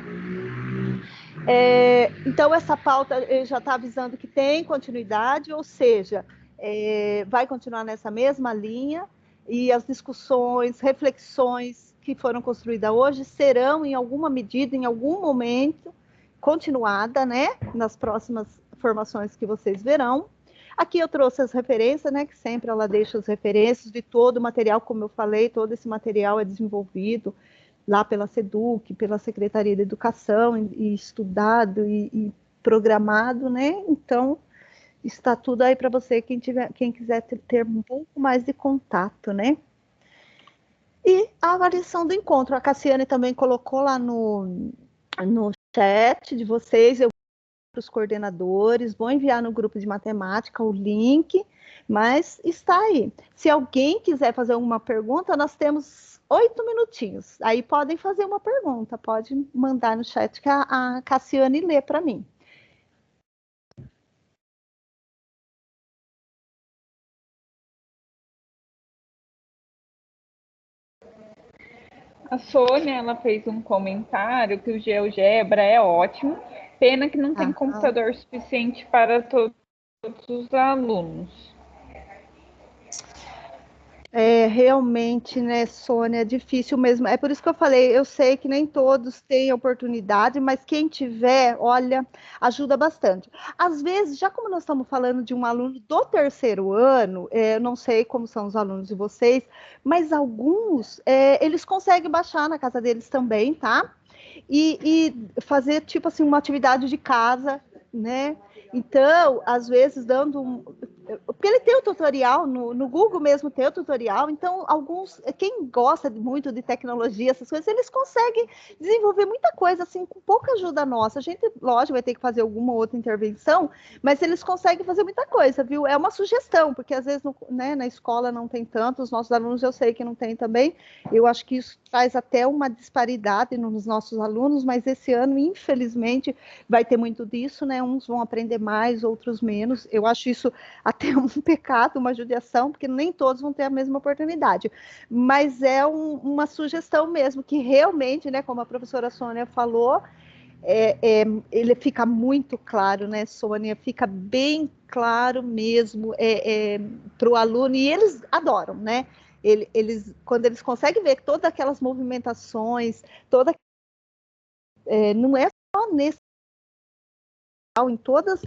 Então essa pauta já está avisando que tem continuidade, ou seja, vai continuar nessa mesma linha, e as discussões, reflexões que foram construídas hoje serão, em alguma medida, em algum momento, continuada, né, nas próximas formações que vocês verão. Aqui eu trouxe as referências, né, que sempre ela deixa as referências de todo o material, como eu falei, todo esse material é desenvolvido lá pela SEDUC, pela Secretaria de Educação, e estudado e programado, né, então está tudo aí para você, quem quiser ter um pouco mais de contato, né? E a avaliação do encontro, a Cassiane também colocou lá no chat de vocês, eu para os coordenadores, vou enviar no grupo de matemática o link, mas está aí. Se alguém quiser fazer uma pergunta, nós temos 8 minutinhos, aí podem fazer uma pergunta, pode mandar no chat que a Cassiane lê para mim. A Sônia, ela fez um comentário que o GeoGebra é ótimo, pena que não tem computador suficiente para todos os alunos. Realmente, né, Sônia, é difícil mesmo. É por isso que eu falei, eu sei que nem todos têm oportunidade, mas quem tiver, olha, ajuda bastante. Às vezes, já como nós estamos falando de um aluno do terceiro ano, eu não sei como são os alunos de vocês, mas alguns, eles conseguem baixar na casa deles também, tá? E fazer, tipo assim, uma atividade de casa, né? Então, às vezes, porque ele tem o tutorial, no Google mesmo tem o tutorial, então quem gosta muito de tecnologia, essas coisas, eles conseguem desenvolver muita coisa, assim, com pouca ajuda nossa. A gente, lógico, vai ter que fazer alguma outra intervenção, mas eles conseguem fazer muita coisa, viu? É uma sugestão, porque às vezes, né, na escola não tem tanto, os nossos alunos eu sei que não tem também, eu acho que isso traz até uma disparidade nos nossos alunos, mas esse ano, infelizmente, vai ter muito disso, né? Uns vão aprender mais, outros menos. Eu acho isso até um pecado, uma judiação, porque nem todos vão ter a mesma oportunidade. Mas é uma sugestão mesmo, que realmente, né, como a professora Sônia falou, ele fica muito claro, né, Sônia? Fica bem claro mesmo para o aluno, e eles adoram, né? Quando eles conseguem ver todas aquelas movimentações, não é só nesse em todas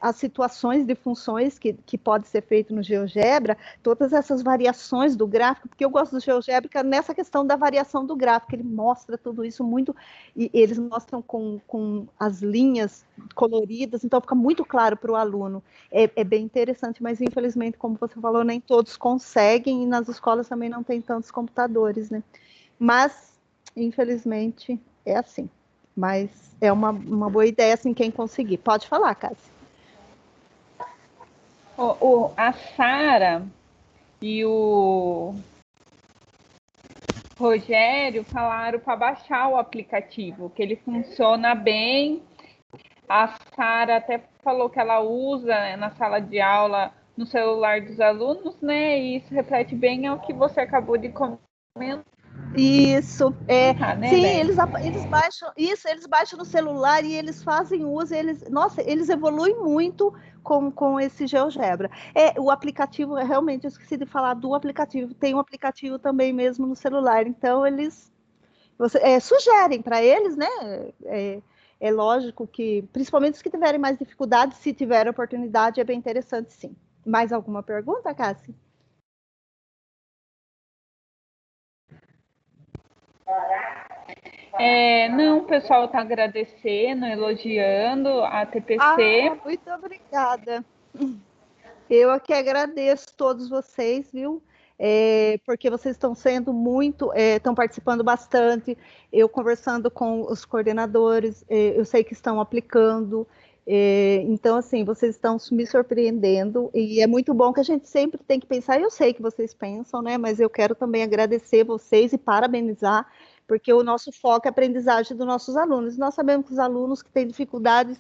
as situações de funções que pode ser feito no GeoGebra, todas essas variações do gráfico, porque eu gosto do GeoGebra nessa questão da variação do gráfico, ele mostra tudo isso muito, e eles mostram com as linhas coloridas, então fica muito claro para o aluno. É bem interessante, mas infelizmente, como você falou, nem todos conseguem, e nas escolas também não tem tantos computadores, né? Mas, infelizmente, é assim. Mas é uma boa ideia, assim, quem conseguir. Pode falar, Cássia. A Sara e o Rogério falaram para baixar o aplicativo, que ele funciona bem. A Sara até falou que ela usa na sala de aula no celular dos alunos, né? E isso reflete bem ao que você acabou de comentar. Isso, Né, sim, Léa? eles baixam isso, eles baixam no celular e eles fazem uso, nossa, eles evoluem muito com esse GeoGebra. O aplicativo, realmente, eu esqueci de falar do aplicativo, tem um aplicativo também mesmo no celular, então sugerem para eles, né? É lógico que, principalmente os que tiverem mais dificuldade, se tiver oportunidade, é bem interessante, sim. Mais alguma pergunta, Cássia? Não, o pessoal está agradecendo, elogiando a TPC. Muito obrigada. Eu aqui agradeço todos vocês, viu? Porque vocês estão sendo estão participando bastante. Eu conversando com os coordenadores, eu sei que estão aplicando. Então, assim, vocês estão me surpreendendo e é muito bom que a gente sempre tem que pensar. Eu sei que vocês pensam, né? Mas eu quero também agradecer vocês e parabenizar, porque o nosso foco é a aprendizagem dos nossos alunos. Nós sabemos que os alunos que têm dificuldades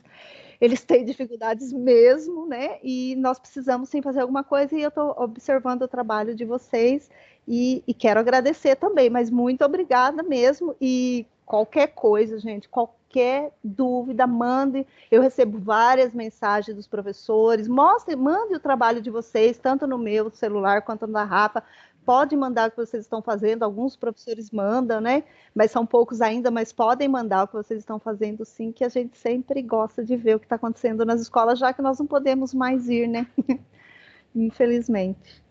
eles têm dificuldades mesmo, né? E nós precisamos sim fazer alguma coisa, e eu estou observando o trabalho de vocês e quero agradecer também, mas muito obrigada mesmo. E qualquer coisa, gente, qualquer dúvida, mande. Eu recebo várias mensagens dos professores. Mande o trabalho de vocês, tanto no meu celular quanto na Rafa. Pode mandar o que vocês estão fazendo, alguns professores mandam, né? Mas são poucos ainda, mas podem mandar o que vocês estão fazendo, sim, que a gente sempre gosta de ver o que está acontecendo nas escolas, já que nós não podemos mais ir, né? Infelizmente.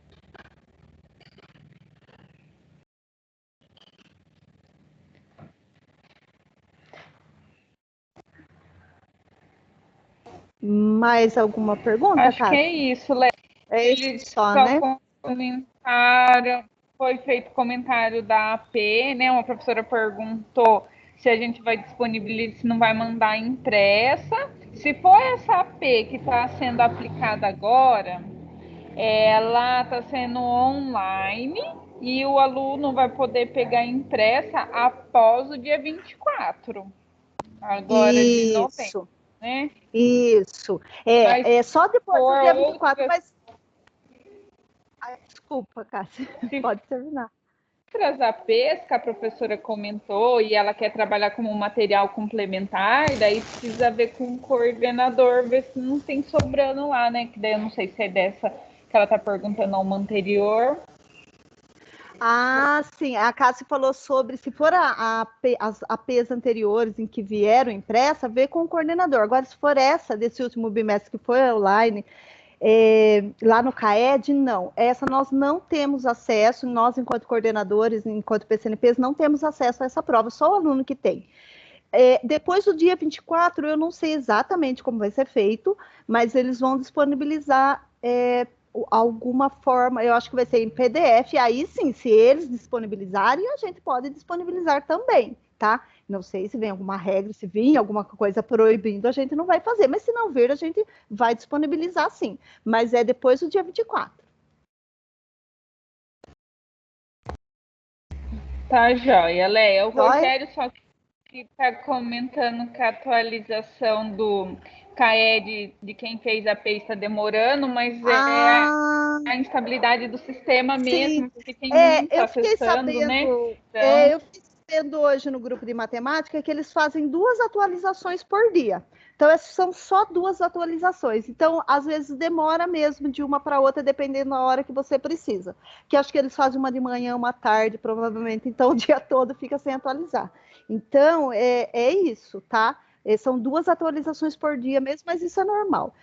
Mais alguma pergunta, Acho que é Cássia? isso, Léo. É isso só, Só né? comentário, foi feito comentário da AP, né? Uma professora perguntou se a gente vai disponibilizar, se não vai mandar impressa. Se for essa AP que está sendo aplicada agora, ela está sendo online e o aluno vai poder pegar impressa após o dia 24, agora de novembro, Isso, né? isso. Mas Só depois do for dia 24, outras, mas... Ai, desculpa, Cássia, se pode terminar. outras APs que a professora comentou e ela quer trabalhar como material complementar, daí precisa ver com o coordenador, ver se não tem sobrando lá, né? Que daí eu não sei se é dessa que ela está perguntando a uma anterior. Sim, a Cássia falou sobre, se for as APs anteriores em que vieram impressa, ver com o coordenador. Agora, se for essa desse último bimestre que foi online, lá no CAED, não. Essa nós não temos acesso, nós, enquanto coordenadores, enquanto PCNPs, não temos acesso a essa prova, só o aluno que tem. Depois do dia 24, eu não sei exatamente como vai ser feito, mas eles vão disponibilizar alguma forma, eu acho que vai ser em PDF, aí sim, se eles disponibilizarem, a gente pode disponibilizar também, tá? Não sei se vem alguma regra, se vir alguma coisa proibindo, a gente não vai fazer, mas se não vir, a gente vai disponibilizar sim, mas é depois do dia 24. Tá joia, Léa. O Joia? Rogério só que está comentando que a atualização do CAED de quem fez a P está demorando, mas é Ah, a instabilidade do sistema sim, mesmo, porque tem muitos eu fiquei acessando, né? sabendo, Então, eu fiquei sabendo hoje no grupo de matemática que eles fazem 2 atualizações por dia. Então, são só 2 atualizações. Então, às vezes demora mesmo de uma para outra, dependendo da hora que você precisa. Que acho que eles fazem uma de manhã, uma tarde, provavelmente. Então, o dia todo fica sem atualizar. Então, é isso, tá? São 2 atualizações por dia mesmo, mas isso é normal.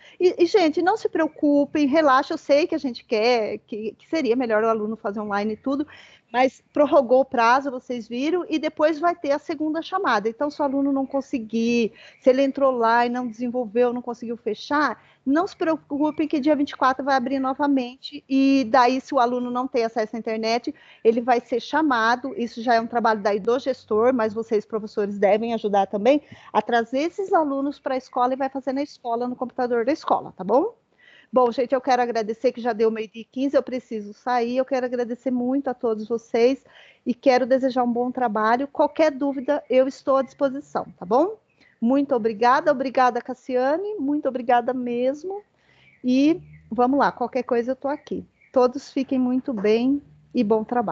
Gente, não se preocupem, relaxa. Eu sei que a gente quer, que seria melhor o aluno fazer online e tudo, mas prorrogou o prazo, vocês viram, e depois vai ter a segunda chamada. Então, se o aluno não conseguir, se ele entrou lá e não desenvolveu, não conseguiu fechar, não se preocupem que dia 24 vai abrir novamente, e daí, se o aluno não tem acesso à internet, ele vai ser chamado. Isso já é um trabalho daí do gestor, mas vocês, professores, devem ajudar também a trazer esses alunos para a escola e vai fazer na escola, no computador da escola, tá bom? Bom, gente, eu quero agradecer que já deu 12h15, eu preciso sair. Eu quero agradecer muito a todos vocês e quero desejar um bom trabalho. Qualquer dúvida, eu estou à disposição, tá bom? Muito obrigada, Cassiane, muito obrigada mesmo. E vamos lá, qualquer coisa eu estou aqui. Todos fiquem muito bem e bom trabalho.